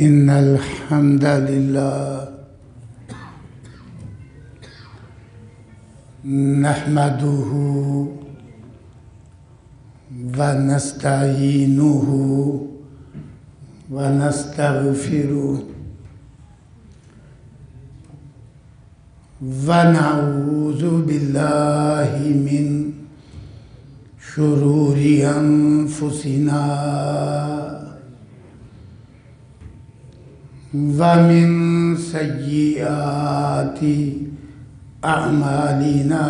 إن الحمد لله نحمده ونستعينه ونستغفره ونعوذ بالله من شرور أنفسنا ومن سيئات أعمالنا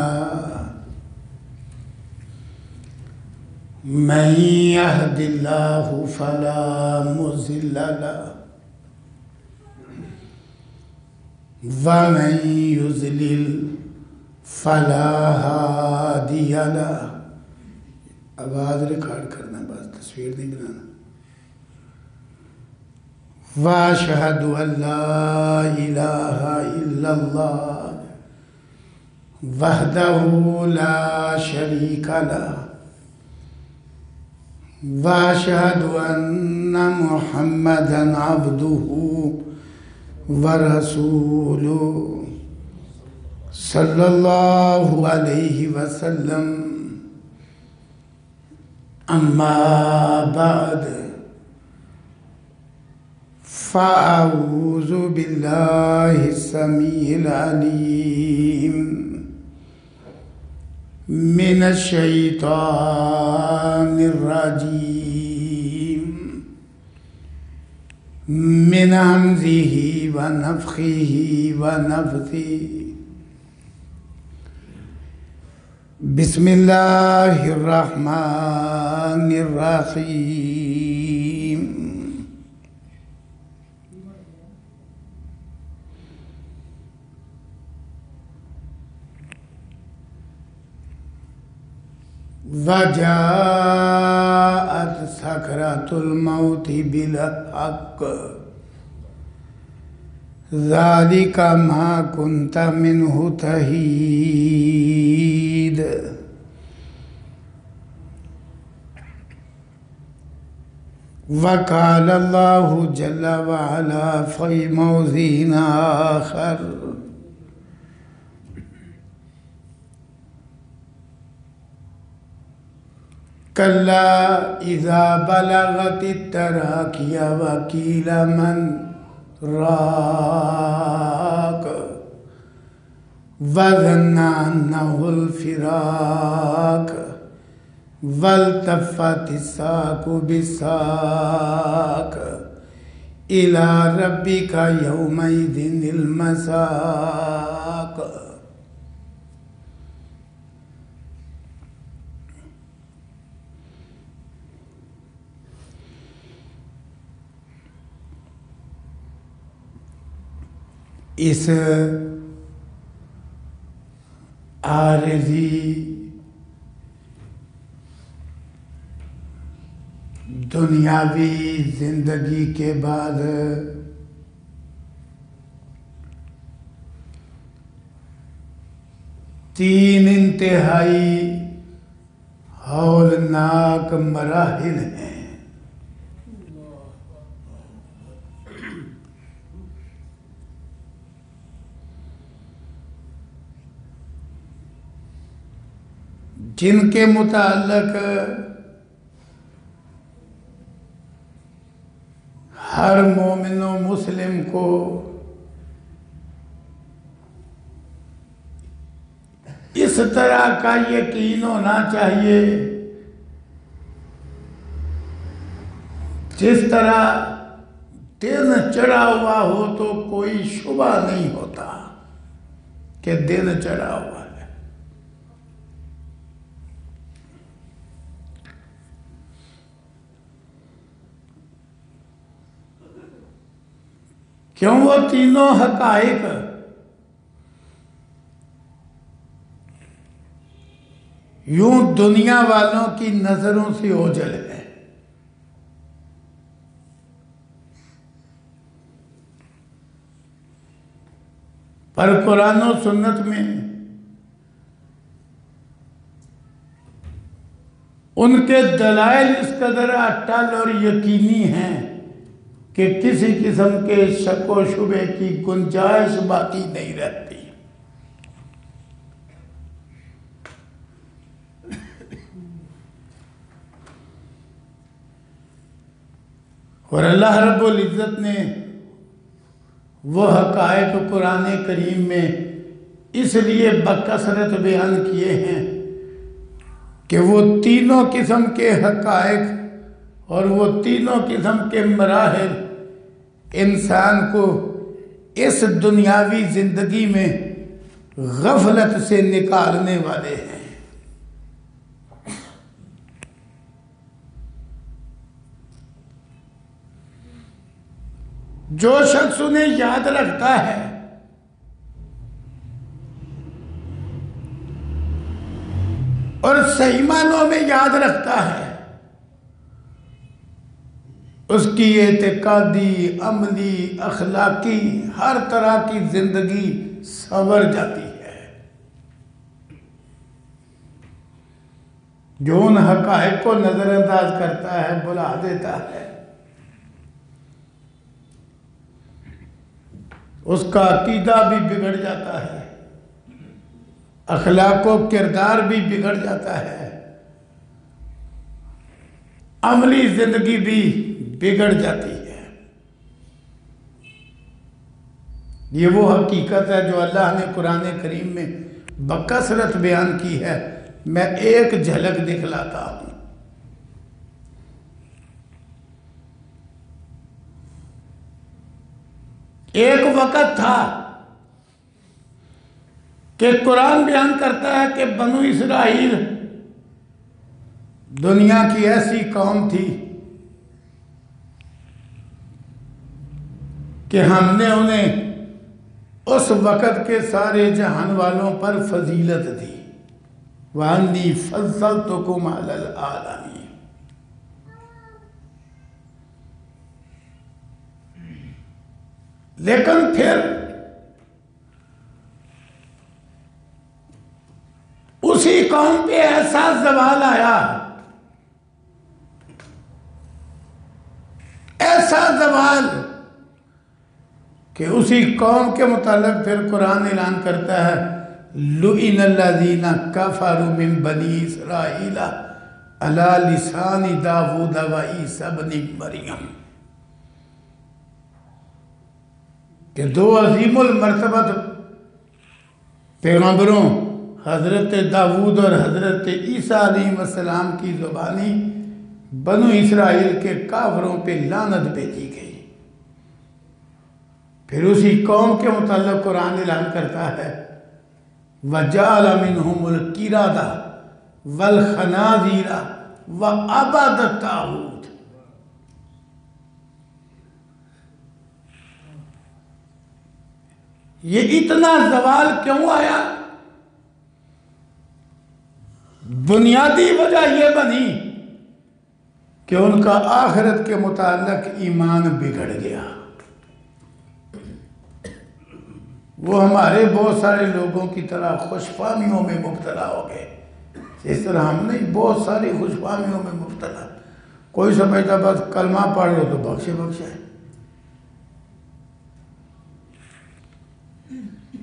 من يهد الله فلا مضل له ومن يضلل فلا هادي له. آواز ریکارڈ کرنا، بس تصویر نہیں بنانا. واشهد ان لا اله الا الله وحده لا شريك له واشهد ان محمدا عبده ورسوله صلى الله عليه وسلم. اما بعد فأعوذ بالله السميع العليم من الشيطان الرجيم من همزه ونفخه ونفثه. بسم الله الرحمن الرحيم. وجاءت سكرة الموت بالحق ذلك ما كنت منه تحيد. وقال الله جل وعلا في موضع آخر كلا إذا بلغت التراقي وقيل من راق وظن أنه الفراق والتفت الساق بالساق إلى ربك يومئذ المساق. اس عارضی دنیاوی زندگی کے بعد تین انتہائی ہولناک مراحل ہیں. جن کے متعلق ہر مومن و مسلم کو اس طرح کا یقین ہونا چاہیے جس طرح دن چڑھا ہوا ہو تو کوئی شبہ نہیں ہوتا کہ دن چڑھا ہوا ہے. کیوں؟ وہ تینوں حقائق یوں دنیا والوں کی نظروں سے اوجھل ہے. پر قرآن و سنت میں ان کے دلائل اس قدر اٹل اور یقینی ہیں کہ کسی قسم کے شک و شبے کی گنجائش باقی نہیں رہتی۔ اور اللہ رب العزت نے وہ حقائق قرآن کریم میں اس لیے بکثرت بیان کیے ہیں کہ وہ تینوں قسم کے حقائق اور وہ تینوں قسم کے مراحل انسان کو اس دنیاوی زندگی میں غفلت سے نکالنے والے ہیں۔ جو شخص انہیں یاد رکھتا ہے اور صحیح معنوں میں یاد رکھتا ہے، اس کی اعتقادی، عملی، اخلاقی ہر طرح کی زندگی سنور جاتی ہے۔ جو ان حقائق کو نظر انداز کرتا ہے، بھلا دیتا ہے، اس کا عقیدہ بھی بگڑ جاتا ہے، اخلاق و کردار بھی بگڑ جاتا ہے، عملی زندگی بھی بگڑ جاتی ہے۔ یہ وہ حقیقت ہے جو اللہ نے قرآن کریم میں بکثرت بیان کی ہے۔ میں ایک جھلک دکھلاتا ہوں۔ ایک وقت تھا کہ قرآن بیان کرتا ہے کہ بنو اسرائیل دنیا کی ایسی قوم تھی کہ ہم نے انہیں اس وقت کے سارے جہان والوں پر فضیلت دی۔ وَأَنِّي فَضَّلْتُكُمْ عَلَى الْعَالَمِينَ۔ لیکن پھر اسی قوم پہ ایسا زوال آیا، ایسا زوال کہ اسی قوم کے متعلق پھر قرآن اعلان کرتا ہے لُعِنَ الَّذِينَ كَفَرُوا مِن بَنِي إِسْرَائِيلَ عَلَى لِسَانِ دَاوُودَ وَعِيسَى ابْنِ مَرْيَمَ، کہ دو عظیم المرتبت پیغمبروں حضرت داؤد اور حضرت عیسیٰ علیہ السلام کی زبانی بنو اسرائیل کے کافروں پہ لعنت بھیجی گئی۔ پھر اسی قوم کے متعلق قرآن اعلان کرتا ہے وَجَعَلَ مِنْهُمُ الْقِرَدَةَ وَالْخَنَازِيرَ وَعَبَدَ الطَّاغُوتَ۔ یہ اتنا زوال کیوں آیا؟ بنیادی وجہ یہ بنی کہ ان کا آخرت کے متعلق ایمان بگڑ گیا۔ وہ ہمارے بہت سارے لوگوں کی طرح خوش فہمیوں میں مبتلا ہو گئے، اس طرح ہم نہیں، بہت ساری خوش فہمیوں میں مبتلا۔ کوئی سمجھتا بس کلمہ پڑھ لو تو بخشے بخشے،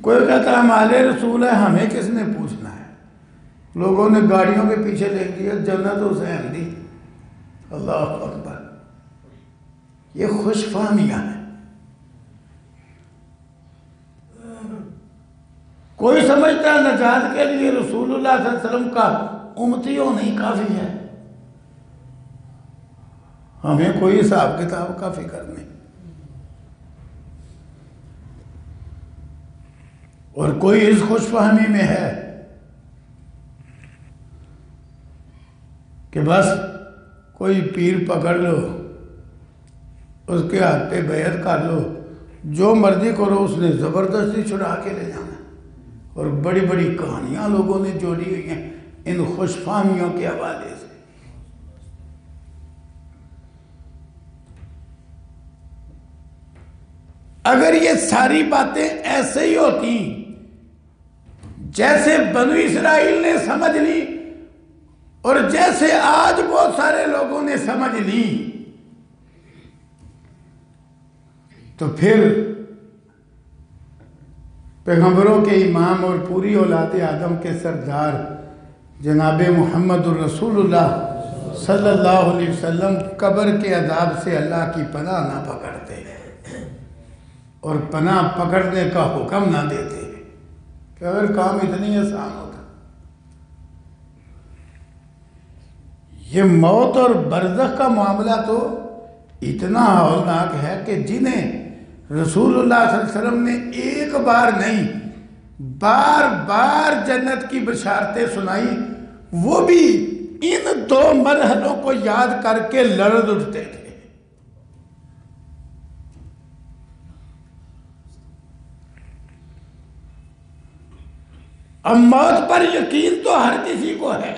کوئی کہتا ہمارے رسول ہے، ہمیں کس نے پوچھنا ہے۔ لوگوں نے گاڑیوں کے پیچھے لکھ دیا جنت حسین دی۔ اللہ اکبر، یہ خوش فہمیاں ہیں۔ کوئی سمجھتا ہے نجات کے لیے رسول اللہ صلی اللہ علیہ وسلم کا امتی ہونا ہی کافی ہے، ہمیں کوئی حساب کتاب کا فکر نہیں۔ اور کوئی اس خوش فہمی میں ہے کہ بس کوئی پیر پکڑ لو، اس کے ہاتھ پہ بیعت کر لو، جو مرضی کرو، اس نے زبردستی چھڑا کے لے جانا۔ اور بڑی بڑی کہانیاں لوگوں نے جوڑی ہوئی ہیں ان خوش فہمیوں کے حوالے سے۔ اگر یہ ساری باتیں ایسے ہی ہوتی جیسے بنو اسرائیل نے سمجھ لی اور جیسے آج بہت سارے لوگوں نے سمجھ لی، تو پھر پیغمبروں کے امام اور پوری اولاد آدم کے سردار جناب محمد الرسول اللہ صلی اللہ علیہ وسلم قبر کے عذاب سے اللہ کی پناہ نہ پکڑتے اور پناہ پکڑنے کا حکم نہ دیتے کہ اگر کام اتنی آسان ہوتا. یہ موت اور برزخ کا معاملہ تو اتنا ہولناک ہے کہ جنہیں رسول اللہ صلی اللہ علیہ وسلم نے ایک بار نہیں بار بار جنت کی بشارتیں سنائی، وہ بھی ان 2 مرحلوں کو یاد کر کے لرز اٹھتے تھے. اب موت پر یقین تو ہر کسی کو ہے،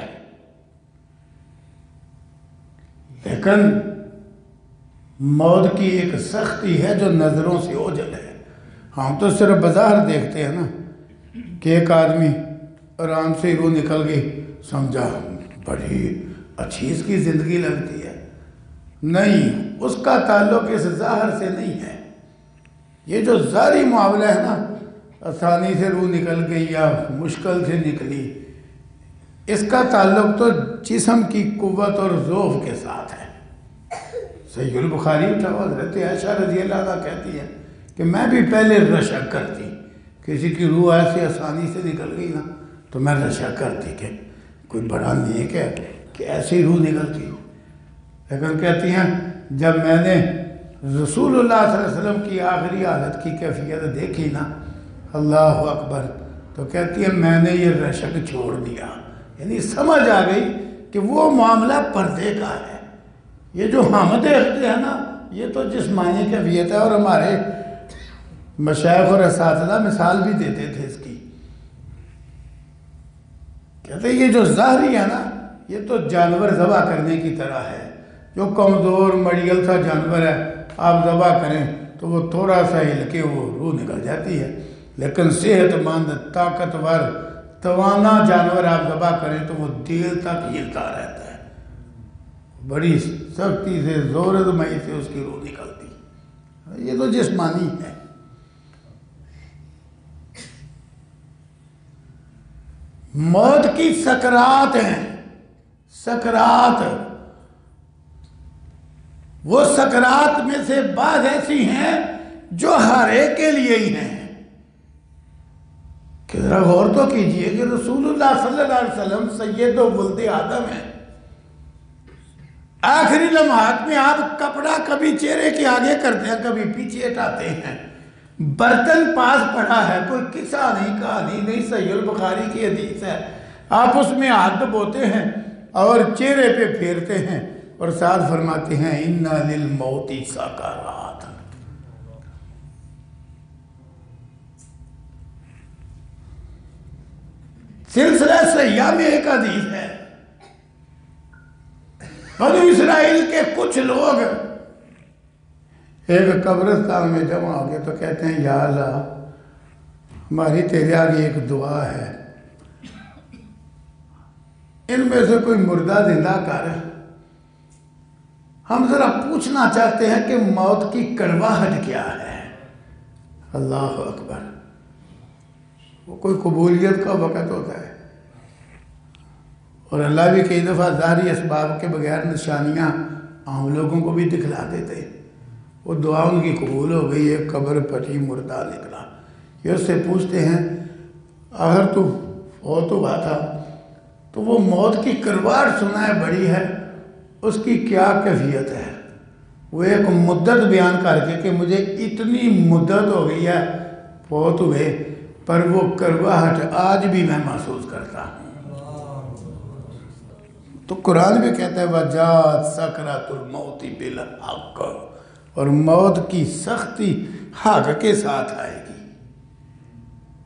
لیکن موت کی ایک سختی ہے جو نظروں سے اوجھل ہے. ہم تو صرف بظاہر دیکھتے ہیں نا کہ ایک آدمی آرام سے روح نکل گئی، سمجھا بڑی اچھی اس کی زندگی لگتی ہے. نہیں، اس کا تعلق اس ظاہر سے نہیں ہے. یہ جو ظاہری معاملہ ہے نا، آسانی سے روح نکل گئی یا مشکل سے نکلی، اس کا تعلق تو جسم کی قوت اور ضعف کے ساتھ ہے. صحیح البخاری اٹھا حضرت عائشہ رضی اللہ عنہ کہتی ہے کہ میں بھی پہلے رشک کرتی، کسی کی روح ایسے آسانی سے نکل گئی نا تو میں رشک کرتی کہ کوئی بڑا نیک ہے کہ ایسی روح نکلتی. لیکن کہتی ہیں جب میں نے رسول اللہ صلی اللہ علیہ وسلم کی آخری حالت کی کیفیت دیکھی نا، اللہ اکبر، تو کہتی ہے میں نے یہ رشک چھوڑ دیا. یعنی سمجھ آ گئی کہ وہ معاملہ پردے کا ہے. یہ جو ہم دیکھتے ہیں نا یہ تو جسمانی کیفیت ہے، اور ہمارے مشائخ اور اساتذہ مثال بھی دیتے تھے اس کی. کہتے ہیں یہ جو ظاہری ہے نا یہ تو جانور ذبح کرنے کی طرح ہے. جو کمزور مڑیل سا جانور ہے آپ ذبح کریں تو وہ تھوڑا سا ہل کے وہ روح نکل جاتی ہے، لیکن صحت مند طاقتور توانا جانور آپ ذبح کریں تو وہ دیر تک ہلتا رہتا ہے، بڑی سختی سے زور آزمائی سے اس کی روح نکلتی. یہ تو جسمانی ہے. موت کی سکرات ہیں، سکرات، وہ سکرات میں سے بعض ایسی ہیں جو ہر ایک کے لیے ہی ہیں. کہ ذرا غور تو کیجئے کہ رسول اللہ صلی اللہ علیہ وسلم سید و ولد آدم ہیں. آخری لمحات میں آپ کپڑا کبھی چہرے کے آگے کرتے ہیں کبھی پیچھے ہٹاتے ہیں. برتن پاس پڑا ہے، کوئی قصہ نہیں کہانی نہیں، صحیح البخاری کی حدیث ہے، آپ اس میں ہاتھ دبوتے ہیں اور چہرے پہ پھیرتے ہیں اور ساتھ فرماتے ہیں اِنَّا لِلْمَوْتِ سَكَرَاتٍ. سلسلہ صحیحہ میں ایک حدیث ہے، بنو اسرائیل کے کچھ لوگ ایک قبرستان میں جمع ہو گئے تو کہتے ہیں یا اللہ ہماری تیرے آگے ایک دعا ہے، ان میں سے کوئی مردہ زندہ کر. ہم ذرا پوچھنا چاہتے ہیں کہ موت کی کڑواہٹ کیا ہے. اللہ اکبر. وہ کوئی قبولیت کا وقت ہوتا ہے، اور اللہ بھی کئی دفعہ ظاہری اسباب کے بغیر نشانیاں عام لوگوں کو بھی دکھلا دیتے. وہ دعا ان کی قبول ہو گئی، ایک قبر پھٹی مردہ نکلا. یہ اس سے پوچھتے ہیں اگر تو فوت ہوا تھا تو وہ موت کی کڑواہٹ سنا ہے بڑی ہے، اس کی کیا کیفیت ہے؟ وہ ایک مدت بیان کر کے کہ مجھے اتنی مدت ہو گئی ہے فوت ہوئے پر وہ کڑواہٹ آج بھی میں محسوس کرتا ہوں. تو قرآن بھی کہتا ہے وَجَاءَتْ سَكْرَةُ الْمَوْتِ بِالْحَقِّ، اور موت کی سختی حق کے ساتھ آئے گی،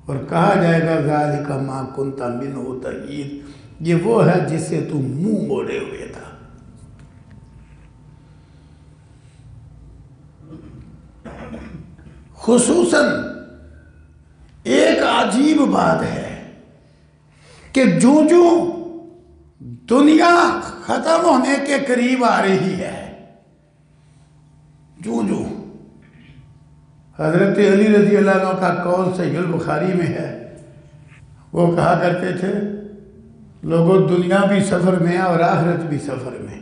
اور کہا جائے گا ذَلِكَ مَا كُنْتَ مِنْهُ تَحِيدٌ، یہ وہ ہے جس سے تو منہ موڑے ہوئے تھا. خصوصاً ایک عجیب بات ہے کہ جو دنیا ختم ہونے کے قریب آ رہی ہے، جو حضرت علی رضی اللہ عنہ کا قول صحیح البخاری میں ہے، وہ کہا کرتے تھے لوگوں دنیا بھی سفر میں ہے اور آخرت بھی سفر میں،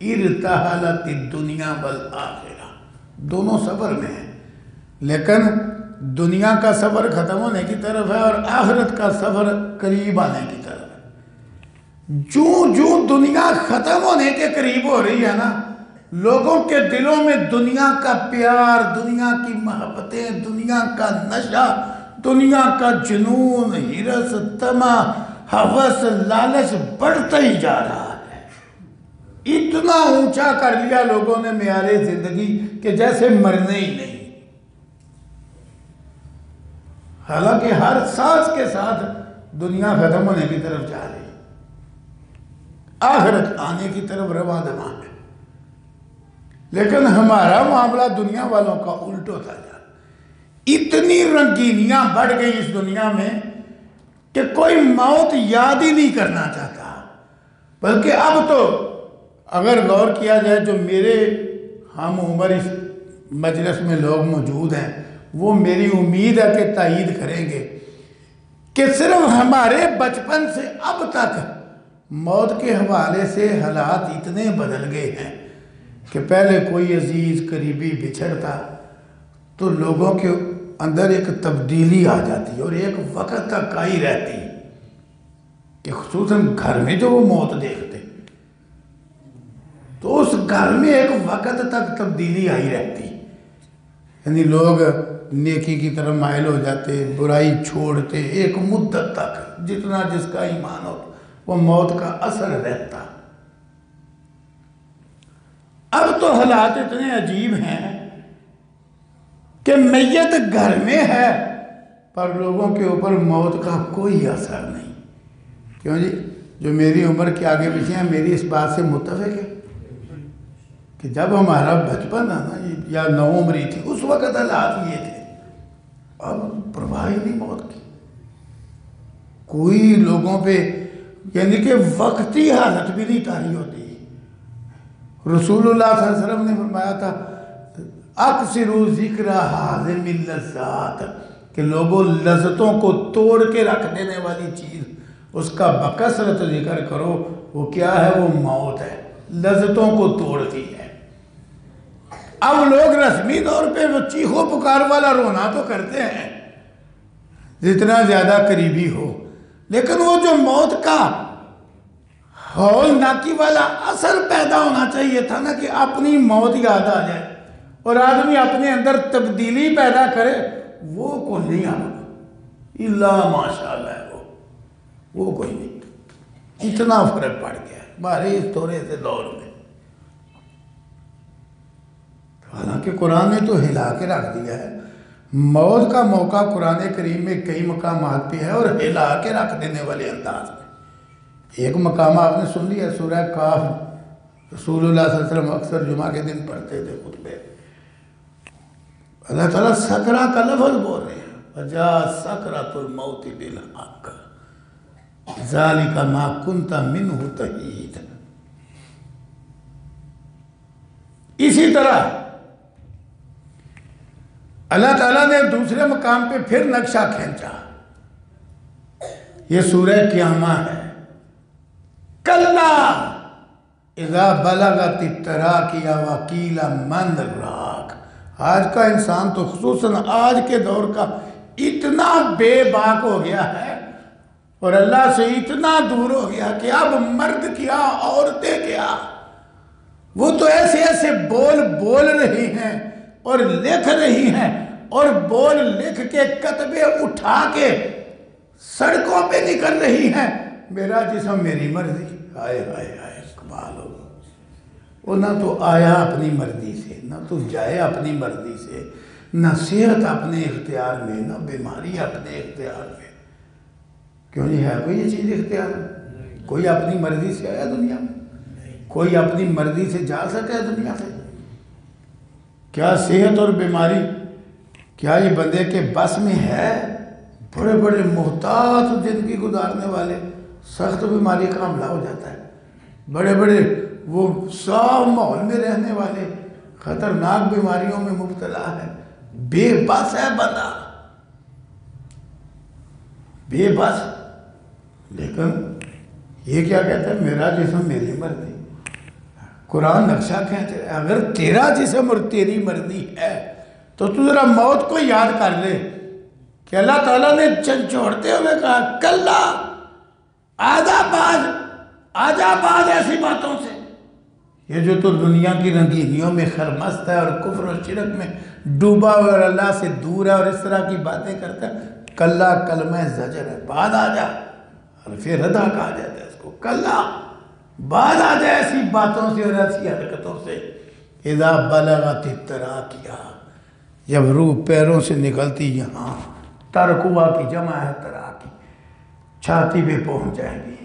ارتحلت الدنیا والآخرہ، دونوں سفر میں ہیں، لیکن دنیا کا سفر ختم ہونے کی طرف ہے اور آخرت کا سفر قریب آنے کی طرف ہے۔ جو دنیا ختم ہونے کے قریب ہو رہی ہے نا، لوگوں کے دلوں میں دنیا کا پیار، دنیا کی محبتیں، دنیا کا نشہ، دنیا کا جنون، ہرس، طمع، ہوس، لالچ بڑھتا ہی جا رہا ہے۔ اتنا اونچا کر لیا لوگوں نے معیار زندگی کہ جیسے مرنے ہی نہیں، حالانکہ ہر سانس کے ساتھ دنیا ختم ہونے کی طرف جا رہی، آخرت آنے کی طرف رواں دواں ہے، لیکن ہمارا معاملہ دنیا والوں کا الٹ ہوتا جا رہا۔ اتنی رنگینیاں بڑھ گئی اس دنیا میں کہ کوئی موت یاد ہی نہیں کرنا چاہتا، بلکہ اب تو اگر غور کیا جائے جو میرے ہم عمر اس مجلس میں لوگ موجود ہیں، وہ میری امید ہے کہ تائید کریں گے کہ صرف ہمارے بچپن سے اب تک موت کے حوالے سے حالات اتنے بدل گئے ہیں کہ پہلے کوئی عزیز قریبی بچھڑتا تو لوگوں کے اندر ایک تبدیلی آ جاتی اور ایک وقت تک آئی رہتی کہ خصوصاً گھر میں جو وہ موت دیکھتے تو اس گھر میں ایک وقت تک تبدیلی آئی رہتی، یعنی لوگ نیکی کی طرف مائل ہو جاتے، برائی چھوڑتے، ایک مدت تک جتنا جس کا ایمان ہو وہ موت کا اثر رہتا۔ اب تو حالات اتنے عجیب ہیں کہ میت گھر میں ہے پر لوگوں کے اوپر موت کا کوئی اثر نہیں۔ کیوں جی؟ جو میری عمر کے آگے پیچھے ہیں میری اس بات سے متفق ہے کہ جب ہمارا بچپن ہے نا یا نوعمری تھی اس وقت حالات یہ تھے، اب پرواہ ہی نہیں موت کی، کوئی لوگوں پہ یعنی کہ وقتی حالت بھی نہیں طاری ہوتی۔ رسول اللہ صلی اللہ علیہ وسلم نے فرمایا تھا اکثروا ذکر حازم اللذات، کہ لوگوں لذتوں کو توڑ کے رکھ دینے والی چیز اس کا بکثرت ذکر کرو، وہ کیا ہے؟ وہ موت ہے، لذتوں کو توڑتی ہے۔ اب لوگ رسمی طور پہ وہ چیخو پکار والا رونا تو کرتے ہیں جتنا زیادہ قریبی ہو، لیکن وہ جو موت کا ہولناکی والا اثر پیدا ہونا چاہیے تھا نا کہ اپنی موت یاد آ جائے اور آدمی اپنے اندر تبدیلی پیدا کرے، وہ کوئی نہیں آتا، اللہ ماشاءاللہ ہے وہ کوئی نہیں۔ اتنا فرق پڑ گیا ہے ہمارے اس تھوڑے سے دور میں، حالانکہ قرآن نے تو ہلا کے رکھ دیا ہے۔ موت کا موقع قرآن کریم میں کئی مقامات پہ ہے اور ہلا کے رکھ دینے والے انداز میں۔ ایک مقام آپ نے سن لیا سورہ کاف، رسول اللہ صلی اللہ علیہ وسلم اکثر جمعہ کے دن پڑھتے تھے خطبے، اللہ تعالیٰ سکرہ کا لفظ بول رہے ہیں، وَجَاءَ سَكْرَةُ الْمَوْتِ بِالْحَقِّ ذَلِكَ مَا كُنْتَ مِنْهُ تَحِيدٌ۔ اسی طرح اللہ تعالیٰ نے دوسرے مقام پہ پھر نقشہ کھینچا، یہ سورہ قیامہ ہے، کَلَّا اِذَا بَلَغَتِ التَّرَاقِيَ وَقِيلَ مَنْ رَاقٍ۔ آج کا انسان تو خصوصاً آج کے دور کا اتنا بے باک ہو گیا ہے اور اللہ سے اتنا دور ہو گیا کہ اب مرد کیا عورتیں کیا، وہ تو ایسے ایسے بول رہی ہیں اور لکھ رہی ہیں اور بول لکھ کے کتبے اٹھا کے سڑکوں پہ نکل رہی ہیں، میرا جسم میری مرضی۔ ہائے ہائے ہائے، کمال ہو، وہ نہ تو آیا اپنی مرضی سے، نہ تو جائے اپنی مرضی سے، نہ صحت اپنے اختیار میں، نہ بیماری اپنے اختیار میں۔ کیوں نہیں ہے کوئی یہ چیز اختیار میں؟ کوئی اپنی مرضی سے آیا دنیا میں؟ کوئی اپنی مرضی سے جا سکا ہے دنیا سے؟ کیا صحت اور بیماری کیا یہ بندے کے بس میں ہے؟ بڑے بڑے محتاط زندگی گزارنے والے سخت بیماری کا حملہ ہو جاتا ہے، بڑے بڑے وہ صاف ماحول میں رہنے والے خطرناک بیماریوں میں مبتلا ہے، بے بس ہے بندہ، بے بس. لیکن یہ کیا کہتا ہے؟ میرا جسم میری مرضی. قرآن نقشہ کھینچ رہا ہے، اگر تیرا جسم اور تیری مرضی ہے تو ذرا موت کو یاد کر لے کہ اللہ تعالیٰ نے چھوڑتے ہوئے کہا کلا آجا باز ایسی باتوں سے. یہ جو تو دنیا کی رنگینیوں میں خرمست ہے اور کفر و شرک میں ڈوبا ہوا اور اللہ سے دور ہے اور اس طرح کی باتیں کرتا ہے، کلا کلمہ زجر ہے، بعد آ جا. اور پھر ردا کہا جاتا ہے اس کو، کلا بعد آ جائے ایسی باتوں سے اور ایسی حرکتوں سے. اذا بلغت التراقیہ، جب روح پیروں سے نکلتی یہاں، ترقوا کی جمع ہے تراقی، چھاتی پہ پہنچ جائے گی.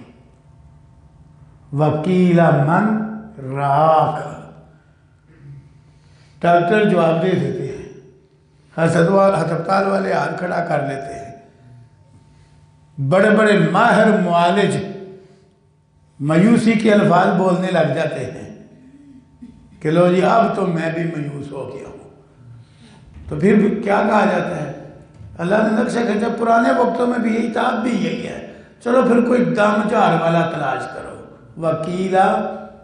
وکیل من راک، ڈاکٹر جواب دے دیتے ہیں، ہسپتال والے ہاتھ کھڑا کر لیتے ہیں، بڑے بڑے ماہر معالج مایوسی کے الفاظ بولنے لگ جاتے ہیں کہ لو جی اب تو میں بھی مایوس ہو گیا ہوں. تو پھر کیا کہا جاتا ہے؟ اللہ نے نقشہ کھینچا، پرانے وقتوں میں بھی یہی تھا، اب بھی یہی ہے، چلو پھر کوئی دم جھاڑ والا تلاش کرو. وکیلا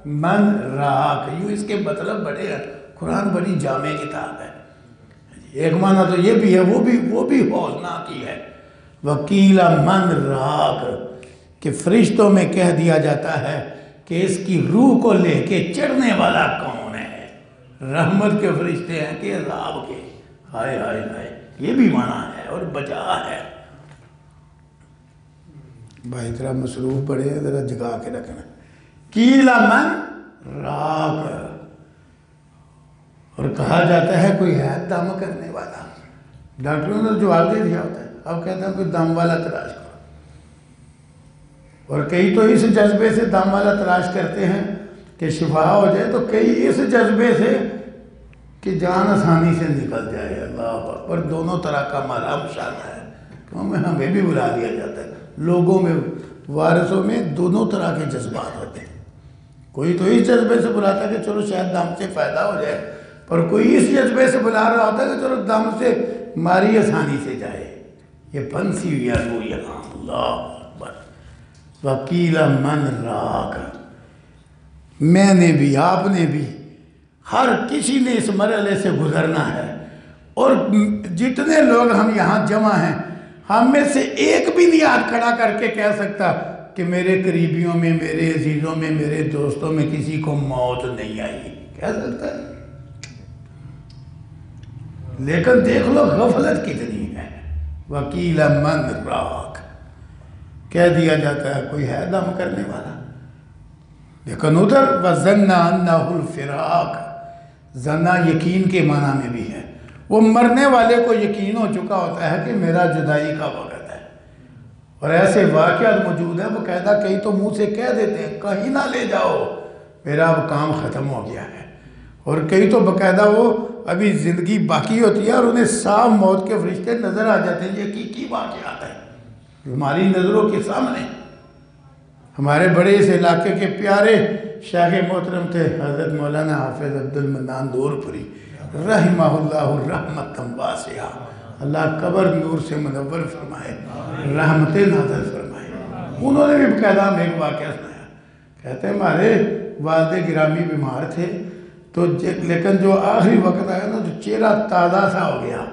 من راک، یوں اس کے مطلب بڑے ہیں. قرآن بڑی جامع کتاب ہے. ایک معنی تو یہ بھی ہے، وہ بھی ہولناک ہی ہے. وکیلا من راک، کہ فرشتوں میں کہہ دیا جاتا ہے کہ اس کی روح کو لے کے چڑھنے والا کون ہے؟ رحمت کے فرشتے ہیں کہ عذاب کے؟ ہائے ہائے ہائے، یہ بھی معنی ہے اور بجا ہے. بھائی ذرا مصروف پڑے ہیں، ذرا جگا کے رکھنا. کیلا من راک، اور کہا جاتا ہے کوئی ہے دم کرنے والا. ڈاکٹروں نے جواب دے دیا ہوتا ہے، اب کہتے ہیں کوئی دم والا تلاش کرو. اور کئی تو اس جذبے سے دم والا تلاش کرتے ہیں کہ شفا ہو جائے، تو کئی اس جذبے سے کہ جان آسانی سے نکل جائے. اللہ اکبر. دونوں طرح کا مالا مشاہدہ ہے. ہمیں بھی بلا دیا جاتا ہے. لوگوں میں، وارثوں میں دونوں طرح کے جذبات ہوتے ہیں. کوئی تو اس جذبے سے بلاتا ہے کہ چلو شاید دم سے فائدہ ہو جائے، اور کوئی اس جذبے سے بلا رہا ہوتا ہے کہ چلو دم سے ماری آسانی سے جائے. یہ پھنسی ہوئی ہے وہ یہاں. اللہ اکبر. وکیل من راک، میں نے بھی، آپ نے بھی، ہر کسی نے اس مرحلے سے گزرنا ہے. اور جتنے لوگ ہم یہاں جمع ہیں، ہم میں سے ایک بھی نہیں ہاتھ کھڑا کر کے کہہ سکتا کہ میرے قریبیوں میں، میرے عزیزوں میں، میرے دوستوں میں کسی کو موت نہیں آئی. کہہ سکتا ہے؟ لیکن دیکھ لو غفلت کتنی ہے. وکیل من راک، کہہ دیا جاتا ہے کوئی ہے دم کرنے والا. لیکن ادھر وَظَنَّ أَنَّهُ الْفِرَاقُ، ظنہ یقین کے معنی میں بھی ہے. وہ مرنے والے کو یقین ہو چکا ہوتا ہے کہ میرا جدائی کا وقت ہے. اور ایسے واقعات موجود ہیں، وہ قاعدہ کئی تو منہ سے کہہ دیتے ہیں کہیں نہ لے جاؤ، میرا اب کام ختم ہو گیا ہے. اور کئی تو باقاعدہ وہ ابھی زندگی باقی ہوتی ہے اور انہیں صاف موت کے فرشتے نظر آ جاتے ہیں. یہ کی واقعات ہیں ہماری نظروں کے سامنے. ہمارے بڑے اس علاقے کے پیارے شیخ محترم تھے حضرت مولانا حافظ عبد المنان دور پوری رحمہ اللہ رحمتا واسعہ. اللہ قبر نور سے منور فرمائے، رحمت نازل فرمائے. انہوں نے بھی باقاعدہ ہمیں ایک واقعہ سنایا. کہتے ہیں ہمارے والد گرامی بیمار تھے، تو لیکن جو آخری وقت آیا نا، جو چہرہ تازہ سا ہو گیا،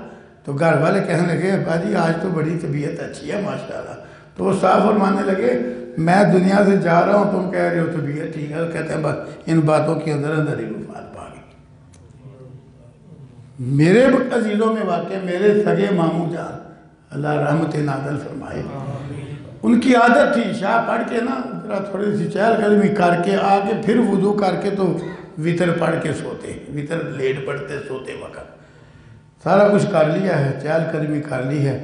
تو گھر والے کہنے لگے باجی آج تو بڑی طبیعت اچھی ہے ماشاءاللہ. تو وہ صاف فرمانے لگے میں دنیا سے جا رہا ہوں، تم کہہ رہے ہو طبیعت ٹھیک ہے. کہتے ہیں بس ان باتوں کے اندر اندر ہی وفات پا گئی. میرے عزیزوں میں واقع میرے سگے ماموں جان اللہ رحمت نازل فرمائے، ان کی عادت تھی شاہ پڑھ کے نا تھوڑی سی چہل قدمی کر کے آگے پھر وضو کر کے تو وطر پڑھ کے سوتے، وطر لیٹ پڑھتے سوتے وقت. سارا کچھ کر لیا ہے، چہل قدمی کر لی ہے،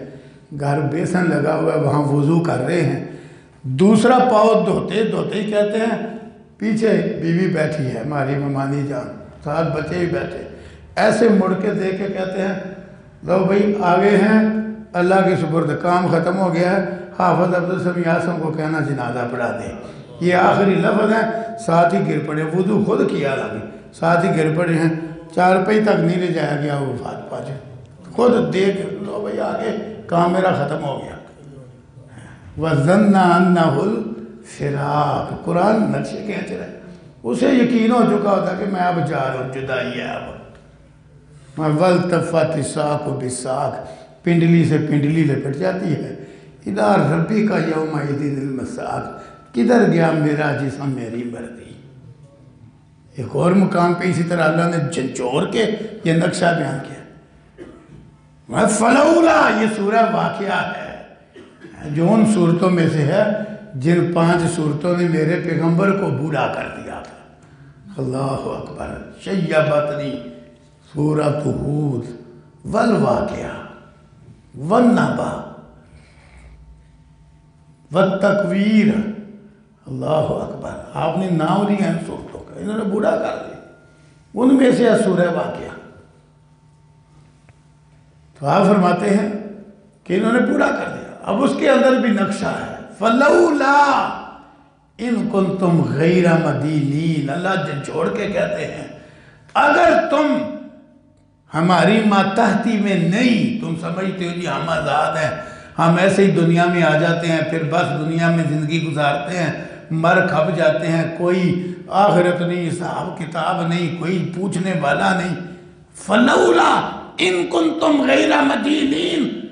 گھر بیسن لگا ہوا ہے، وہاں وضو کر رہے ہیں. دوسرا پاؤں دھوتے دھوتے ہی کہتے ہیں پیچھے بیوی بیٹھی ہے ہماری ممانی جان، ساتھ بچے بھی بیٹھے. ایسے مڑ کے دیکھ کے کہتے ہیں لو بھائی آگے ہیں، اللہ کے سپرد کام ختم ہو گیا ہے، حافظ عبد السمیع اعظم کو کہنا جنازہ پڑھا دے. یہ آخری لفظ ہیں. ساتھ ہی گر پڑے، وضو خود کیا لگے، ساتھ ہی گر پڑے ہیں. چارپائی تک نہیں لے جایا گیا، وہ وفات پا جائے. خود دیکھ لو بھئی آگے کام میرا ختم ہو گیا. وَظَنَّ أَنَّهُ الْفِرَاقُ قرآن نقشے کھینچ رہا ہے. اسے یقین ہو چکا ہوتا کہ میں اب جا رہا ہوں، جدائی ہے اب. وَالْتَفَّتِ السَّاقُ بِالسَّاقِ پنڈلی سے پنڈلی لپٹ جاتی ہے. اِلَىٰ رَبِّكَ يَوْمَئِذٍ الْمَسَاقُ کدھر گیا میرا جسم میری مردی. ایک اور مقام پہ اسی طرح اللہ نے جھنجھوڑ کے یہ نقشہ بیان کیا. فَلَوْلَا یہ سورہ واقعہ ہے جو ان صورتوں میں سے ہے جن 5 صورتوں نے میرے پیغمبر کو بوڑھا کر دیا تھا. اللہ اکبر. شیبتنی سورۃ ہود والواقعہ والنبا والتکویر. اللہ اکبر. آپ نے نام لیا ان صورتوں کا، انہوں نے بوڑھا کر دیا. ان میں سے ہے سورہ واقعہ. تو آپ فرماتے ہیں کہ انہوں نے پورا کر دیا. اب اس کے اندر بھی نقشہ ہے. فَلَوْلَا إِن كُنْتُمْ غَيْرَ مَدِينِينَ اللہ جھنجھوڑ کے کہتے ہیں اگر تم ہماری ماتحتی میں نہیں، تم سمجھتے ہو جی ہم آزاد ہیں، ہم ایسے ہی دنیا میں آ جاتے ہیں، پھر بس دنیا میں زندگی گزارتے ہیں، مر کھپ جاتے ہیں، کوئی آخرت نہیں، حساب کتاب نہیں، کوئی پوچھنے والا نہیں. فَلَوْلَا إِن كُنْتُمْ غَيْرَ مَدِينِينَ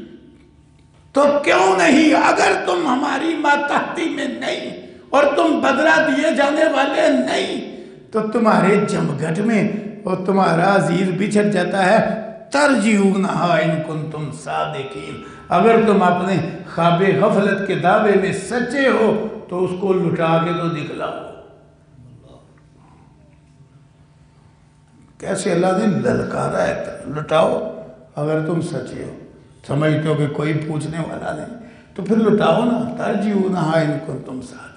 تو کیوں نہیں، اگر تم ہماری ماتحتی میں نہیں اور تم بدلہ دیے جانے والے نہیں تو تمہارے جمگھٹ میں اور تمہارا عزیز بچھڑ جاتا ہے. ترجعونہا ان کنتم صادقین اگر تم اپنے خواب غفلت کے دعوے میں سچے ہو تو اس کو لٹا کے تو دکھلاؤ. کیسے اللہ نے للکارا ہے، لٹاؤ اگر تم سچے ہو، سمجھتے ہو کہ کوئی پوچھنے والا نہیں تو پھر لٹاؤ نا. ترجعونہا ان کنتم صادقین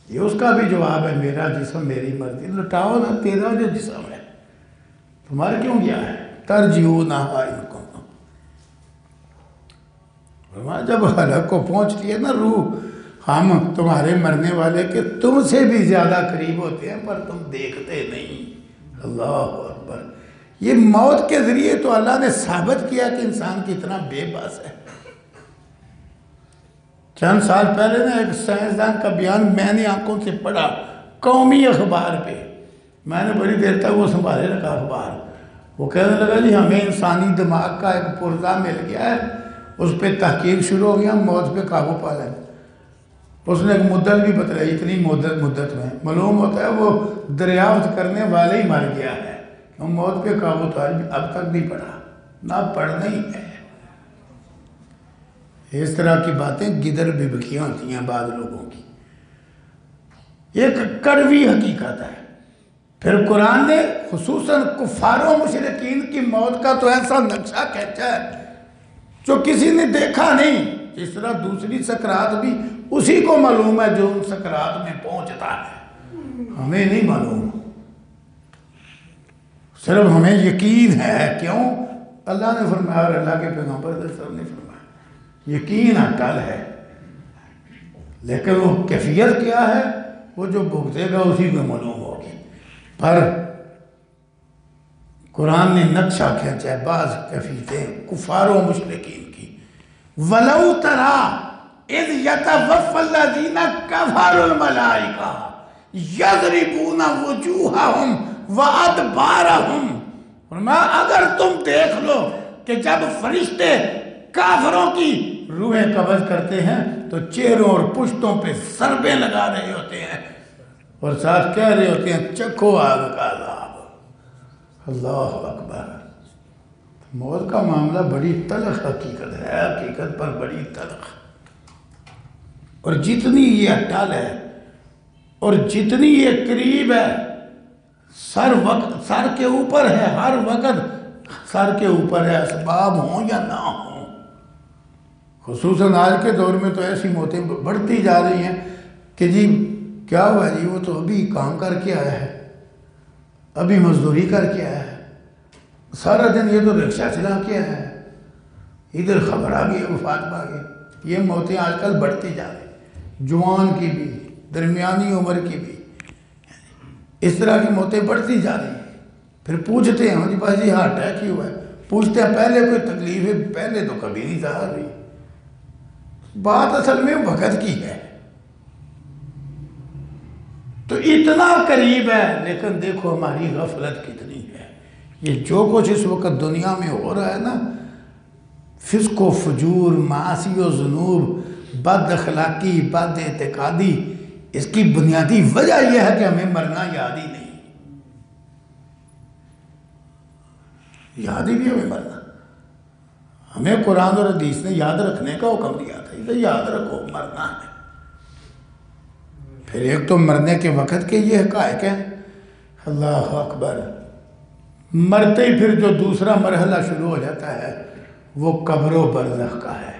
یہ اس کا بھی جواب ہے. میرا جسم میری مرضی. لٹاؤ نا تیرا جو جسم ہے، تمہارا کیوں گیا ہے. ترجعونہا ان کنتم. جب حلق کو پہنچتی ہے نا روح، ہم تمہارے مرنے والے کے تم سے بھی زیادہ قریب ہوتے ہیں پر تم دیکھتے نہیں. اللہ اکبر. یہ موت کے ذریعے تو اللہ نے ثابت کیا کہ انسان کتنا بے بس ہے. چند سال پہلے نا ایک سائنسدان کا بیان میں نے آنکھوں سے پڑھا قومی اخبار پہ. میں نے بڑی دیر تک وہ سنبھالے رکھا اخبار. وہ کہنے لگا جی ہمیں انسانی دماغ کا ایک پرزہ مل گیا ہے، اس پہ تحقیق شروع ہو گیا، موت پہ قابو پا لیں. اس نے ایک مدت بھی بتلائی، اتنی مدت میں معلوم ہوتا ہے وہ دریافت کرنے والے ہی مر گیا ہے. موت پہ قابو تو اب تک نہیں پڑا، نہ پڑھنا ہی ہے. اس طرح کی باتیں گدر بھی بکیاں ہوتی ہیں بعض لوگوں کی. ایک کڑوی حقیقت ہے. پھر قرآن نے خصوصاً کفار و مشرکین کی موت کا تو ایسا نقشہ کھینچا ہے جو کسی نے دیکھا نہیں. اس طرح دوسری سکرات بھی اسی کو معلوم ہے جو ان سکرات میں پہنچتا ہے، ہمیں نہیں معلوم. صرف ہمیں یقین ہے. کیوں؟ اللہ نے فرمایا اور اللہ کے پیغمبر صلی اللہ علیہ وسلم نے فرمایا. یقین اٹل ہے لیکن وہ کیفیت کیا ہے وہ جو بھگتے گا اسی کو معلوم ہوگی. پر قرآن نے نقشہ کھینچا ہے بعض کیفیتیں کفار و مشرکین کی. وَلَوْ تَرَا اِذْ يَتَوَفَّى الَّذِينَ كَفَرُوا الْمَلَائِكَةَ يَضْرِبُونَ وُجُوهَهُمْ وَأَدْبَارَهُمْ. فرمایا اگر تم دیکھ لو کہ جب فرشتے کافروں کی روحیں قبض کرتے ہیں تو چہروں اور پشتوں پہ ضربیں لگا رہے ہوتے ہیں اور ساتھ کہہ رہے ہوتے ہیں چکھو آگ کا عذاب. اللہ اکبر. موت کا معاملہ بڑی تلخ حقیقت ہے، حقیقت پر بڑی تلخ. اور جتنی یہ اٹل ہے اور جتنی یہ قریب ہے، سر کے اوپر ہے، ہر وقت سر کے اوپر ہے، اسباب ہوں یا نہ ہوں. خصوصاً آج کے دور میں تو ایسی موتیں بڑھتی جا رہی ہیں کہ جی کیا ہوا جی وہ تو ابھی کام کر کے آیا ہے، ابھی مزدوری کر کے آیا ہے، سارا دن یہ تو رکشہ چلا کے آیا ہے، ادھر خبر آ گئی وفات پا گئی. یہ موتیں آج کل بڑھتی جا رہی ہیں، جوان کی بھی درمیانی عمر کی بھی اس طرح کی موتیں بڑھتی جا رہی ہیں. پھر پوچھتے ہیں جی بھائی جی ہارٹ اٹیک ہی ہوا ہے، پوچھتے ہیں پہلے کوئی تکلیف ہے؟ پہلے تو کبھی نہیں ظاہر ہوئی. بات اصل میں وقت کی ہے. تو اتنا قریب ہے، لیکن دیکھو ہماری غفلت کتنی ہے. یہ جو کچھ اس وقت دنیا میں ہو رہا ہے نا، فسق و فجور، معاصی و ذنوب، بد اخلاقی، بد اعتقادی، اس کی بنیادی وجہ یہ ہے کہ ہمیں مرنا یاد ہی نہیں. یاد ہی نہیں ہمیں مرنا. ہمیں قرآن اور حدیث نے یاد رکھنے کا حکم دیا تھا، اسے یاد رکھو مرنا ہے. پھر ایک تو مرنے کے وقت کے یہ حقائق ہیں، اللہ اکبر. مرتے ہی پھر جو دوسرا مرحلہ شروع ہو جاتا ہے وہ قبر و برزخ کا ہے.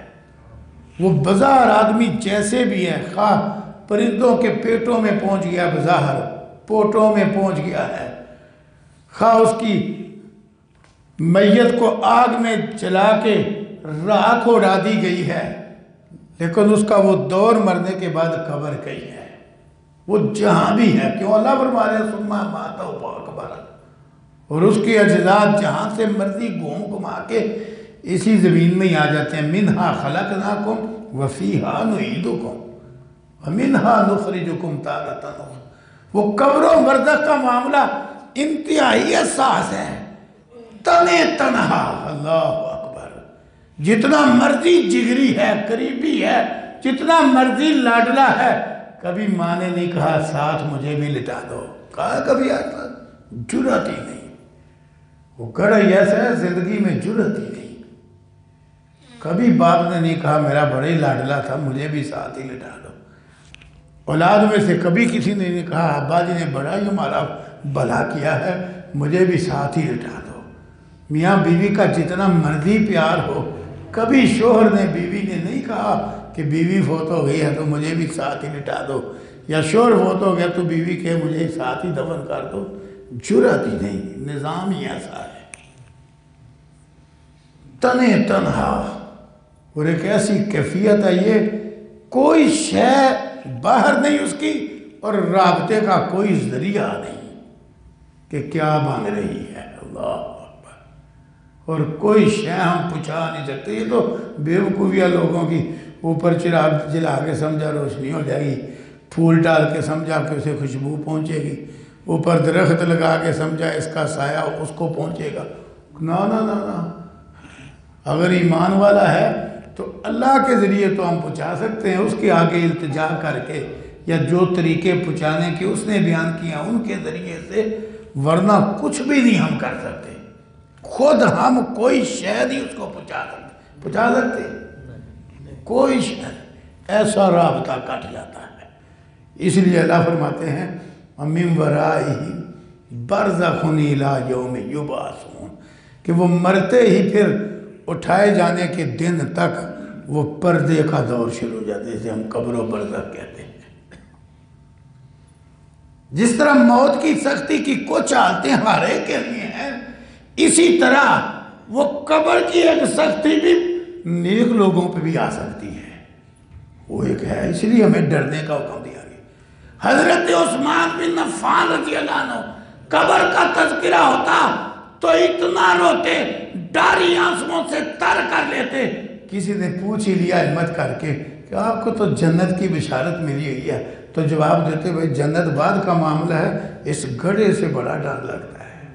وہ بظاہر آدمی جیسے بھی ہے، خواہ پرندوں کے پیٹوں میں پہنچ گیا، بظاہر پوٹوں میں پہنچ گیا ہے، خواہ اس کی میت کو آگ میں جلا کے راکھ اڑا دی گئی ہے، لیکن اس کا وہ دور مرنے کے بعد قبر گئی ہے. وہ جہاں بھی ہے، کیوں اللہ فرما رہے ہیں ثم ماتوا فاقبرہ، اور اس کے اجزاد جہاں سے مرضی گھما کے اسی زمین میں ہی آ جاتے ہیں. منہا خلقناکم وفیہا نعیدکم ومنہا نخرجکم تارۃ اخری. وہ قبر و برزخ کا معاملہ انتہائی حساس ہے. تنے تنہا، اللہ اکبر، جتنا مرضی جگری ہے، قریبی ہے، جتنا مرضی لاڈلا ہے، کبھی ماں نے نہیں کہا ساتھ مجھے بھی لٹا دو. کہا کبھی آج تک؟ جرأت ہی نہیں. وہ گڑھ ایسا ہے زندگی میں جرأت ہی نہیں. کبھی باپ نے نہیں کہا میرا بڑا ہی لاڈلا تھا مجھے بھی ساتھ ہی لٹا دو. اولاد میں سے کبھی کسی نے نہیں کہا ابا جی نے بڑا ہی ہمارا بھلا کیا ہے مجھے بھی ساتھ ہی لٹا دو. میاں بیوی کا جتنا مرضی پیار ہو، کبھی شوہر نے بیوی نے نہیں کہا کہ بیوی فوت ہو گئی ہے تو مجھے بھی ساتھ ہی لٹا دو، یا شوہر فوت ہو گیا تو بیوی کہ مجھے ساتھ ہی دفن کر دو. جرأت ہی نہیں. نظام ہی ایسا ہے. تنے تنہا، اور ایک ایسی کیفیت ہے یہ، کوئی شے باہر نہیں اس کی، اور رابطے کا کوئی ذریعہ نہیں کہ کیا بن رہی ہے. اللہ اکبر. اور کوئی شے ہم پہنچا نہیں سکتے. یہ تو بیوقوفیہ لوگوں کی، اوپر چراغ جلا کے سمجھا روشنی ہو جائے گی، پھول ڈال کے سمجھا کہ اسے خوشبو پہنچے گی، اوپر درخت لگا کے سمجھا اس کا سایہ اس کو پہنچے گا. نا نا نا نا. اگر ایمان والا ہے تو اللہ کے ذریعے تو ہم پہنچا سکتے ہیں، اس کے آگے التجا کر کے، یا جو طریقے پہنچانے کے اس نے بیان کیا ان کے ذریعے سے، ورنہ کچھ بھی نہیں ہم کر سکتے. خود ہم کوئی شے نہیں اس کو پہنچا سکتے. کوئی شے ایسا رابطہ کٹ جاتا ہے. اس لیے اللہ فرماتے ہیں وَمِن وَرَائِهِ بَرْزَخٌ إِلَىٰ يَوْمِ يُبْعَثُونَ، کہ وہ مرتے ہی پھر اٹھائے جانے کے دن تک وہ پردے کا دور شروع ہو جاتے، جسے ہم قبر و برزخ کہتے ہیں. جس طرح موت کی سختی کی کچھ حالتیں ہر ایک کے لیے ہیں، اسی طرح وہ قبر کی ایک سختی بھی نیک لوگوں پہ بھی آ سکتی ہے. وہ ایک ہے، اس لیے ہمیں ڈرنے کا حکم دیا گیا. حضرت عثمان بن عفان رضی اللہ عنہ قبر کا تذکرہ ہوتا تو اتنا روتے، ڈاری آنسوؤں سے تر کر لیتے. کسی نے پوچھ ہی لیا ہمت کر کے کہ آپ کو تو جنت کی بشارت ملی ہوئی ہے، تو جواب دیتے بھائی جنت بعد کا معاملہ ہے، اس گڑھے سے بڑا ڈر لگتا ہے.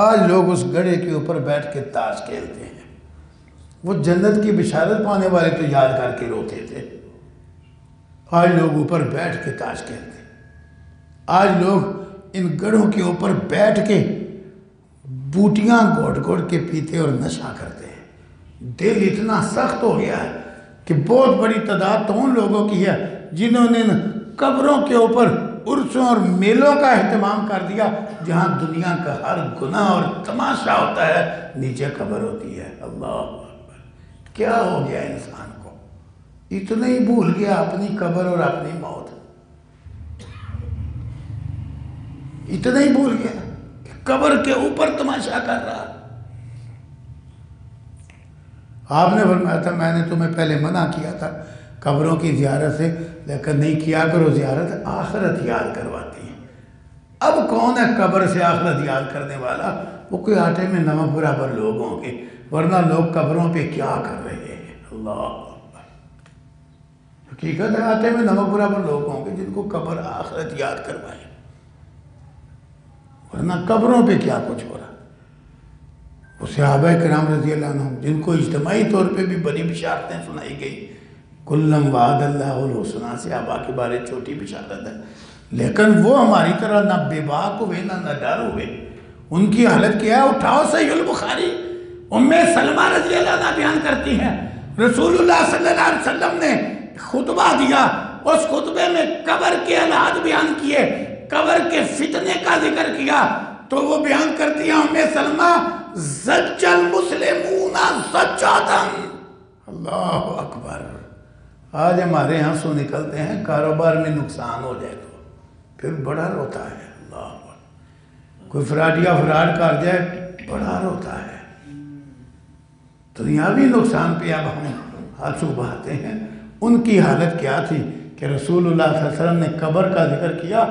آج لوگ اس گڑھے کے اوپر بیٹھ کے تاش کھیلتے ہیں. وہ جنت کی بشارت پانے والے تو یاد کر کے روتے تھے. آج لوگ اوپر بیٹھ کے تاش کھیلتے ہیں. آج لوگ ان گڑھوں کے اوپر بیٹھ کے بوٹیاں گھوٹ گھوٹ کے پیتے اور نشہ کرتے ہیں. دل اتنا سخت ہو گیا ہے کہ بہت بڑی تعداد تو ان لوگوں کی ہے جنہوں نے قبروں کے اوپر عرسوں اور میلوں کا اہتمام کر دیا، جہاں دنیا کا ہر گناہ اور تماشا ہوتا ہے نیچے قبر ہوتی ہے. اللہ اکبر. کیا ہو گیا انسان کو؟ اتنا ہی بھول گیا اپنی قبر اور اپنی موت. اتنا ہی بھول گیا کہ قبر کے اوپر تماشا کر رہا. آپ نے فرمایا تھا میں نے تمہیں پہلے منع کیا تھا قبروں کی زیارت سے، لیکن نہیں کیا کرو زیارت، آخرت یاد کرواتی ہے. اب کون ہے قبر سے آخرت یاد کرنے والا؟ وہ کوئی آٹے میں نمک برابر لوگ ہوں گے، ورنہ لوگ قبروں پہ کیا کر رہے ہیں۔ اللہ اکبر، حقیقت ہے آٹے میں نمک برابر لوگ ہوں گے جن کو قبر آخرت یاد کروائے، ورنہ قبروں پہ کیا کچھ ہو رہا۔ وہ صحابہ کرام رضی اللہ عنہم جن کو اجتماعی طور پہ بھی بڑی بشارتیں سنائی گئی، کلم وعد اللہ الحسنی، صحابہ کے بارے چھوٹی بشارت ہے، لیکن وہ ہماری طرح نہ بے باک ہوئے نہ ڈر ہوئے۔ ان کی حالت کیا ہے؟ اٹھاؤ صحیح البخاری، ام سلمہ رضی اللہ عنہ بیان کرتی ہیں رسول اللہ صلی اللہ علیہ وسلم نے خطبہ دیا، اس خطبے میں قبر کے حالات بیان کیے، قبر کے فتنے کا ذکر کیا، تو وہ بیان کرتی ہیں ام سلمہ زج المسلمون زجاتن۔ اللہ اکبر، آج ہمارے ہاں سو نکلتے ہیں کاروبار میں نقصان ہو جائے تو پھر بڑا روتا ہے۔ اللہ اکبر، کوئی فراڈیا فراڈ کر جائے بڑا روتا ہے۔ دنیاوی نقصان پہ اب ہم آنسو بہاتے ہیں۔ ان کی حالت کیا تھی کہ رسول اللہ صلی اللہ علیہ وسلم نے قبر کا ذکر کیا،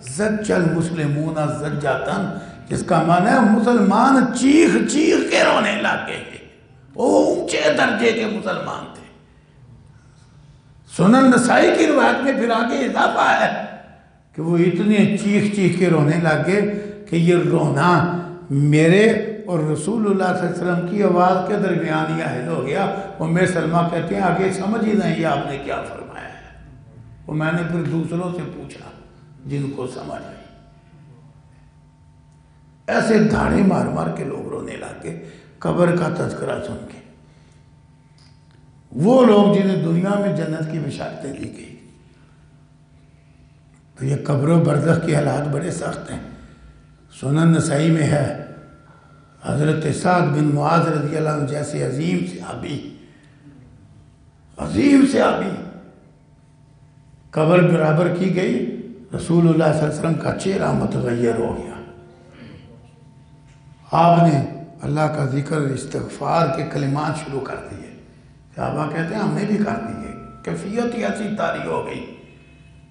زج المسلمون زجاتن، جس کا معنی ہے مسلمان چیخ چیخ کے رونے لگے ہیں۔ وہ اونچے درجے کے مسلمان تھے۔ سنن نسائی کی روایت میں پھر آگے اضافہ ہے کہ وہ اتنے چیخ چیخ کے رونے لگے کہ یہ رونا میرے اور رسول اللہ صلی اللہ علیہ وسلم کی آواز کے درمیان یہ حل ہو گیا۔ ام سلمہ کہتے ہیں آگے سمجھ ہی نہیں آپ نے کیا فرمایا ہے۔ وہ میں نے پھر دوسروں سے پوچھا جن کو سمجھ آئی۔ ایسے دھاڑے مار مار کے لوگ رونے لگے قبر کا تذکرہ سن کے۔ وہ لوگ جنہیں دنیا میں جنت کی بشارتیں دی گئی، تو یہ قبر و برزخ کے حالات بڑے سخت ہیں۔ سنن نسائی میں ہے حضرت سعد بن معاذ رضی اللہ عنہ جیسے عظیم صحابی قبر برابر کی گئی، رسول اللہ صلی اللہ علیہ وسلم کا چہرہ متغیر ہو گیا۔ آپ نے اللہ کا ذکر استغفار کے کلمات شروع کر دیے۔ صحابہ کہتے ہیں ہم نے بھی کر دیے، کیفیت ہی ایسی طاری ہو گئی۔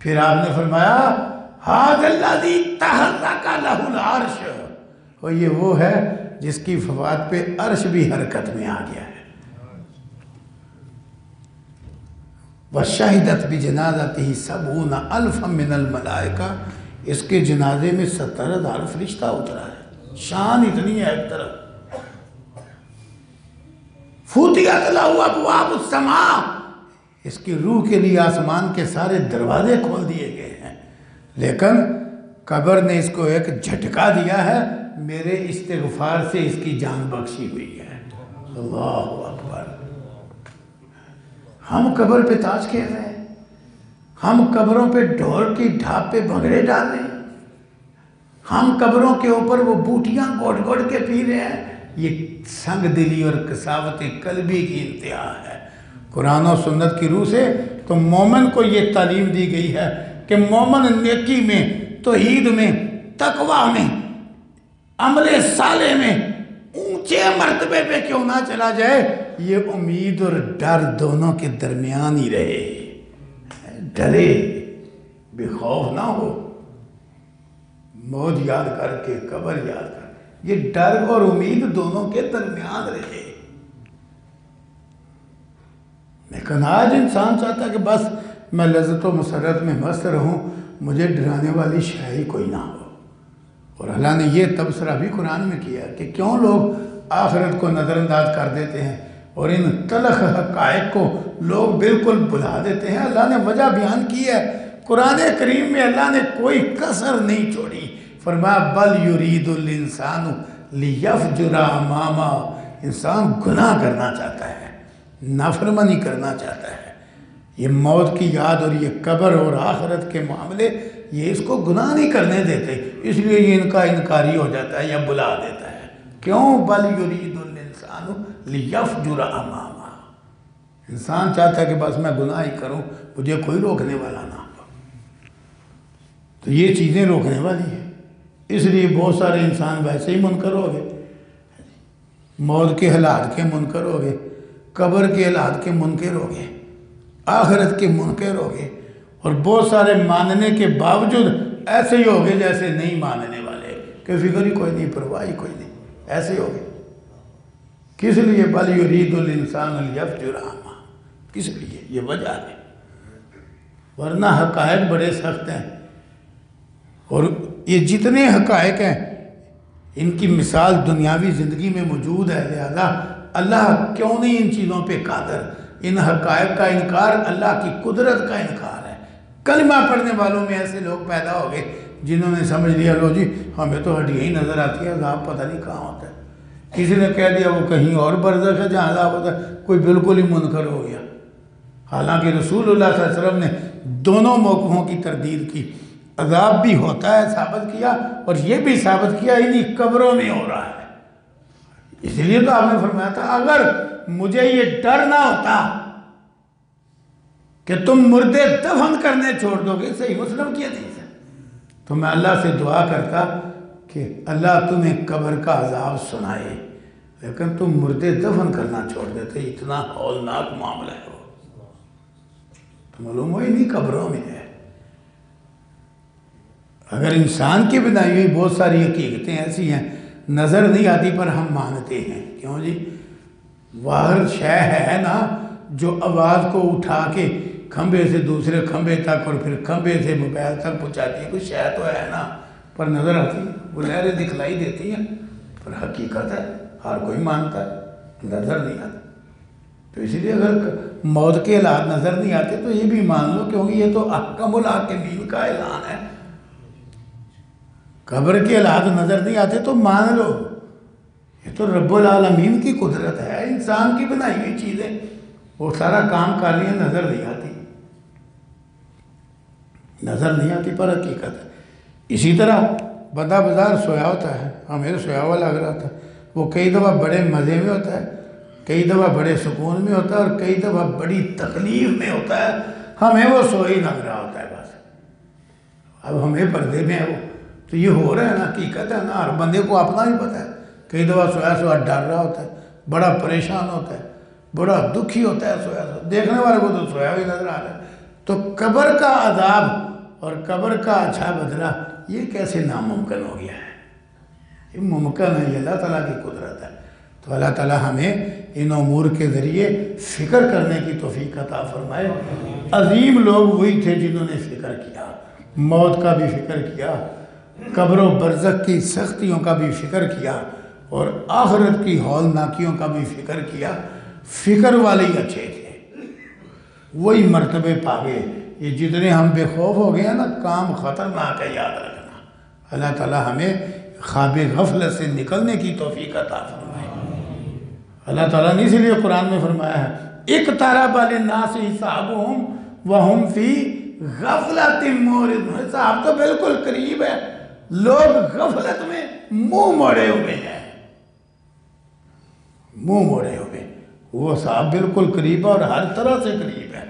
پھر آپ نے فرمایا ھذا الذی تحرک لہ العرش، اور یہ وہ ہے جس کی وفات پہ عرش بھی حرکت میں آ گیا ہے۔ وشہدت بجنازتہ 70,000 من الملائکہ، اس کے جنازے میں 70,000 فرشتہ اترا ہے۔ شان اتنی ہے ایک طرف۔ فتحت لہ ابواب السماء، اس کی روح کے لیے آسمان کے سارے دروازے کھول دیے گئے ہیں، لیکن قبر نے اس کو ایک جھٹکا دیا ہے، میرے استغفار سے اس کی جان بخشی ہوئی ہے۔ اللہ اکبر، ہم قبر پہ تاج کھیل رہے ہیں، ہم قبروں پہ ڈھول کی ڈھاپ پہ بھنگڑے ڈال رہے ہیں، ہم قبروں کے اوپر وہ بوٹیاں گوڑ گوڑ کے پی رہے ہیں۔ یہ سنگ دلی اور قساوت قلبی کی انتہا ہے۔ قرآن و سنت کی روح سے تو مومن کو یہ تعلیم دی گئی ہے کہ مومن نیکی میں، توحید میں، تقوی میں، عمل صالح میں اونچے مرتبے پہ کیوں نہ چلا جائے، یہ امید اور ڈر دونوں کے درمیان ہی رہے، ڈرے بے خوف نہ ہو، موت یاد کر کے قبر یاد کر، یہ ڈر اور امید دونوں کے درمیان رہے۔ لیکن آج انسان چاہتا ہے کہ بس میں لذت و مسرت میں مست رہوں، مجھے ڈرانے والی شے کوئی نہ ہو۔ اور اللہ نے یہ تبصرہ بھی قرآن میں کیا کہ کیوں لوگ آخرت کو نظر انداز کر دیتے ہیں اور ان تلخ حقائق کو لوگ بالکل بھلا دیتے ہیں۔ اللہ نے وجہ بیان کی ہے قرآن کریم میں، اللہ نے کوئی کسر نہیں چھوڑی۔ فرمایا بل یرید الانسان لیفجر امامہ، انسان گناہ کرنا چاہتا ہے، نافرمانی کرنا چاہتا ہے۔ یہ موت کی یاد اور یہ قبر اور آخرت کے معاملے یہ اس کو گناہ نہیں کرنے دیتے، اس لیے یہ ان کا انکاری ہو جاتا ہے یا بلا دیتا ہے۔ کیوں؟ بل یرید الانسان لیفجر امامہ، انسان چاہتا ہے کہ بس میں گناہ ہی کروں، مجھے کوئی روکنے والا نہ ہو۔ تو یہ چیزیں روکنے والی ہیں، اس لیے بہت سارے انسان ویسے ہی منکر ہو گئے، موت کے حالات کے منکر ہو گئے، قبر کے حالات کے منکر ہو گئے، آخرت کے منکر ہو گئے، اور بہت سارے ماننے کے باوجود ایسے ہی ہو گئے جیسے نہیں ماننے والے، کہ فکر ہی کوئی نہیں، پرواہ ہی کوئی نہیں۔ ایسے ہو گئے. کس لیے؟ بل یرید الانسان لیفجر امامہ. کس لیے؟ یہ وجہ ہے. ورنہ حقائق بڑے سخت ہیں، اور یہ جتنے حقائق ہیں ان کی مثال دنیاوی زندگی میں موجود ہے. لہذا اللہ کیوں نہیں ان چیزوں پہ قادر؟ ان حقائق کا انکار اللہ کی قدرت کا انکار ہے. کلمہ پڑھنے والوں میں ایسے لوگ پیدا ہو گئے جنہوں نے سمجھ لیا لو جی ہمیں تو ہڈیاں ہی نظر آتی ہے، عذاب پتہ نہیں کہاں ہوتا ہے. کسی نے کہہ دیا وہ کہیں اور برزخ ہے جہاں عذاب ہوتا ہے. کوئی بالکل ہی منکر ہو گیا. حالانکہ رسول اللہ صلی اللہ علیہ وسلم نے دونوں موقعوں کی تردید کی. عذاب بھی ہوتا ہے ثابت کیا، اور یہ بھی ثابت کیا انہی قبروں میں ہو رہا ہے. اس لیے تو آپ نے فرمایا تھا اگر مجھے یہ ڈر نہ ہوتا کہ تم مردے دفن کرنے چھوڑ دو گے، صحیح مسلم کی حدیث ہے، تو میں اللہ سے دعا کرتا کہ اللہ تمہیں قبر کا عذاب سنائے، لیکن تم مردے دفن کرنا چھوڑ دیتے. اتنا ہولناک معاملہ ہے وہ. تو معلوم ہو انہی قبروں میں ہے. اگر انسان کی بنائی ہوئی بہت ساری حقیقتیں ایسی ہیں نظر نہیں آتی پر ہم مانتے ہیں. کیوں جی؟ واحد شے ہے نا جو آواز کو اٹھا کے کھمبے سے دوسرے کھمبے تک اور پھر کھمبے سے موبائل تک پہنچاتی ہے. کوئی شے تو ہے نا پر نظر آتی ہے. وہ لہریں دکھلائی دیتی ہیں پر حقیقت ہے ہر کوئی مانتا ہے نظر نہیں آتی. تو اس لیے اگر موت کے حالات نظر نہیں آتے تو یہ بھی مان لو، کیونکہ یہ تو احکم الحاکمین کا اعلان ہے. قبر کے حالات نظر نہیں آتے تو مان لو یہ تو رب العالمین کی قدرت ہے. انسان کی بنائی ہوئی چیزیں وہ سارا کام کر رہی ہیں، نظر نہیں آتی، نظر نہیں آتی پر حقیقت ہے. اسی طرح بندہ بازار سویا ہوتا ہے، ہمیں سویا ہوا لگ رہا تھا، وہ کئی دفعہ بڑے مزے میں ہوتا ہے، کئی دفعہ بڑے سکون میں ہوتا ہے، اور کئی دفعہ بڑی تکلیف میں ہوتا ہے. ہمیں وہ سوئی لگ رہا ہوتا ہے بس. اب ہمیں پردے میں ہے وہ، تو یہ ہو رہا ہے نا، حقیقت ہے نا. ہر بندے کو اپنا ہی پتہ ہے. کئی دفعہ سویا سویا ڈر رہا ہوتا ہے، بڑا پریشان ہوتا ہے، بڑا دکھی ہوتا ہے سویا سویا. دیکھنے والے کو تو سویا بھی نظر آ رہا ہے. تو قبر کا عذاب اور قبر کا اچھا بدلہ یہ کیسے ناممکن ہو گیا ہے؟ یہ ممکن ہے، یہ اللہ تعالیٰ کی قدرت ہے. تو اللہ تعالیٰ ہمیں ان امور کے ذریعے فکر کرنے کی توفیق عطا فرمائے. عظیم لوگ وہی تھے جنہوں نے فکر کیا، موت کا بھی فکر کیا، قبر و برزخ کی سختیوں کا بھی فکر کیا، اور آخرت کی ہولناکیوں کا بھی فکر کیا. فکر والے ہی اچھے تھے، وہی مرتبے پا گئے. یہ جتنے ہم بے خوف ہو گئے ہیں نا، کام خطرناک ہے، یاد رکھنا. اللہ تعالیٰ ہمیں خواب غفلت سے نکلنے کی توفیق عطا فرمائے. اللہ تعالیٰ نے اس لیے قرآن میں فرمایا ہے اقترب للناس حسابهم وهم فی غفلت معرضون. حساب تو بالکل قریب ہے، لوگ غفلت میں منہ موڑے ہوئے ہیں، منہ موڑے ہوئے. وہ حساب بالکل قریب ہے اور ہر طرح سے قریب ہے.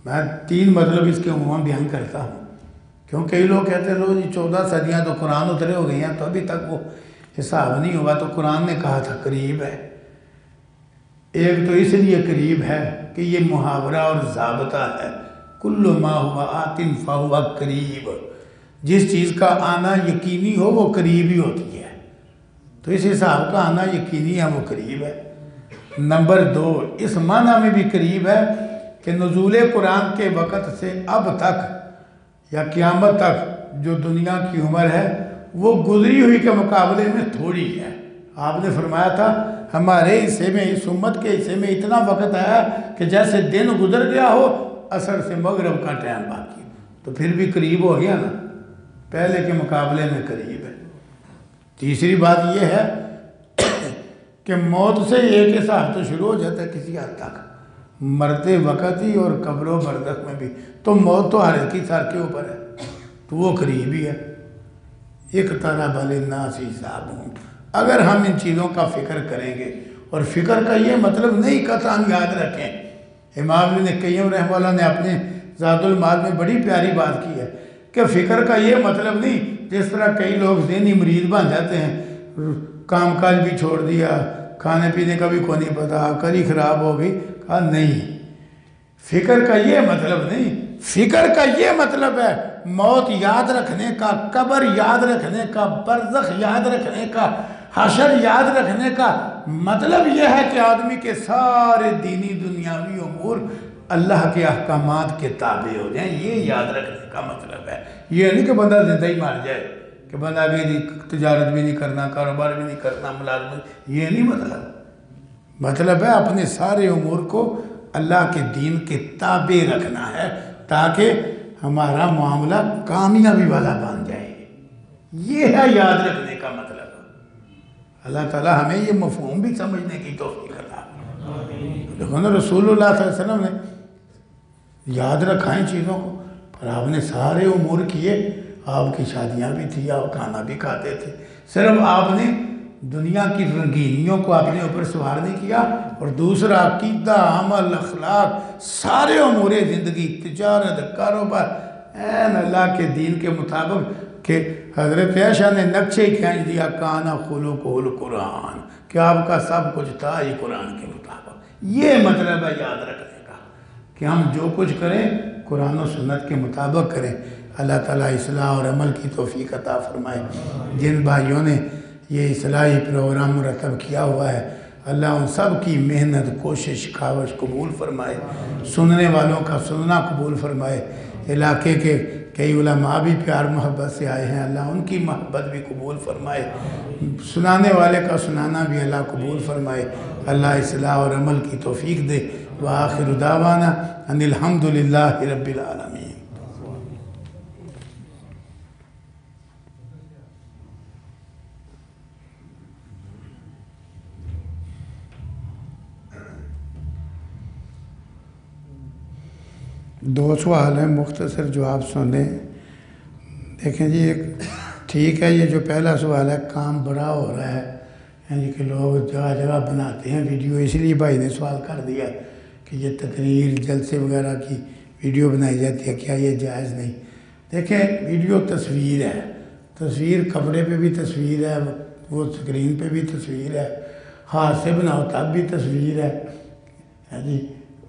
میں 3 مطلب اس کے عموماً بیان کرتا ہوں، کیونکہ کئی لوگ کہتے ہیں لو جی 14 صدیاں تو قرآن اترے ہو گئی ہیں تو ابھی تک وہ حساب نہیں ہوا. تو قرآن نے کہا تھا قریب ہے. ایک تو اس لیے قریب ہے کہ یہ محاورہ اور ضابطہ ہے، کل ما ہوا آت فہو قریب. جس چیز کا آنا یقینی ہو وہ قریب ہی ہوتی ہے. تو اس حساب کا آنا یقینی ہے، وہ قریب ہے. نمبر 2، اس معنی میں بھی قریب ہے کہ نزول قرآن کے وقت سے اب تک یا قیامت تک جو دنیا کی عمر ہے وہ گزری ہوئی کے مقابلے میں تھوڑی ہے. آپ نے فرمایا تھا ہمارے حصے میں، اس امت کے حصے میں اتنا وقت ہے کہ جیسے دن گزر گیا ہو عصر سے مغرب کا ٹائم باقی. تو پھر بھی قریب ہو گیا نا، پہلے کے مقابلے میں قریب ہے. تیسری بات یہ ہے کہ موت سے ایک حساب تو شروع ہو جاتا ہے کسی حد تک، مرتے وقت ہی اور قبر و برزخ میں بھی. تو موت تو ہر ایک کی سر کے اوپر ہے، تو وہ قریب ہی ہے. اقترب للناس حسابهم. اگر ہم ان چیزوں کا فکر کریں گے، اور فکر کا یہ مطلب نہیں قطعاً یاد رکھیں. امام ابن قیم رحمہ اللہ نے اپنے زاد المعاد میں بڑی پیاری بات کی ہے کہ فکر کا یہ مطلب نہیں جس طرح کئی لوگ ذہنی مریض بن جاتے ہیں، کام کاج بھی چھوڑ دیا، کھانے پینے کا بھی کوئی نہیں پتا، عقل ہی خراب ہو گئی. کہا نہیں، فکر کا یہ مطلب نہیں فکر کا یہ مطلب ہے موت یاد رکھنے کا، قبر یاد رکھنے کا، برزخ یاد رکھنے کا، حشر یاد رکھنے کا مطلب یہ ہے کہ آدمی کے سارے دینی دنیاوی امور اللہ کے احکامات کے تابع ہو جائیں، یہ یاد رکھنے کا مطلب ہے۔ یہ نہیں کہ بندہ زندہ ہی مار جائے، کہ بندہ بھی نہیں، تجارت بھی نہیں کرنا، کاروبار بھی نہیں کرنا، ملازمت، یہ نہیں مطلب ہے اپنے سارے امور کو اللہ کے دین کے تابع رکھنا ہے تاکہ ہمارا معاملہ کامیابی والا بن جائے۔ یہ ہے یاد رکھنے کا مطلب۔ اللہ تعالی ہمیں یہ مفہوم بھی سمجھنے کی توفیق عطا فرمائے۔ دیکھو نا رسول اللہ صلی اللہ علیہ وسلم نے یاد رکھا ان چیزوں کو، پر آپ نے سارے امور کیے۔ آپ کی شادیاں بھی تھی، آپ کھانا بھی کھاتے تھے، صرف آپ نے دنیا کی رنگینیوں کو اپنے اوپر سوار نہیں کیا، اور دوسرا عقیدہ، عمل، اخلاق، سارے امور زندگی، تجارت، کاروبار این اللہ کے دین کے مطابق، کہ حضرت عائشہ نے نقشے ہی کھینچ دیا، کانا خلقہ القرآن، کہ آپ کا سب کچھ تھا ہی قرآن کے مطابق۔ یہ مطلب ہے یاد رکھنے کا کہ ہم جو کچھ کریں قرآن و سنت کے مطابق کریں۔ اللہ تعالیٰ اصلاح اور عمل کی توفیق عطا فرمائے۔ جن بھائیوں نے یہ اصلاحی پروگرام مرتب کیا ہوا ہے، اللہ ان سب کی محنت، کوشش، کاوش قبول فرمائے، سننے والوں کا سننا قبول فرمائے۔ علاقے کے کئی علماء بھی پیار محبت سے آئے ہیں، اللہ ان کی محبت بھی قبول فرمائے، سنانے والے کا سنانا بھی اللہ قبول فرمائے۔ اللہ اصلاح اور عمل کی توفیق دے۔ وآخر دعوانا ان الحمدللہ رب العالمین۔ دو سوال ہیں، مختصر جواب سن لیں۔ دیکھیں جی، ایک ٹھیک ہے، یہ جو پہلا سوال ہے، کام بڑا ہو رہا ہے، یعنی کہ لوگ جگہ جگہ بناتے ہیں ویڈیو، اس لیے بھائی نے سوال کر دیا کہ یہ تقریر، جلسے وغیرہ کی ویڈیو بنائی جاتی ہے، کیا یہ جائز نہیں؟ دیکھیں، ویڈیو تصویر ہے، تصویر کپڑے پہ بھی تصویر ہے، وہ سکرین پہ بھی تصویر ہے، ہاتھ سے بناؤ تب بھی تصویر ہے جی،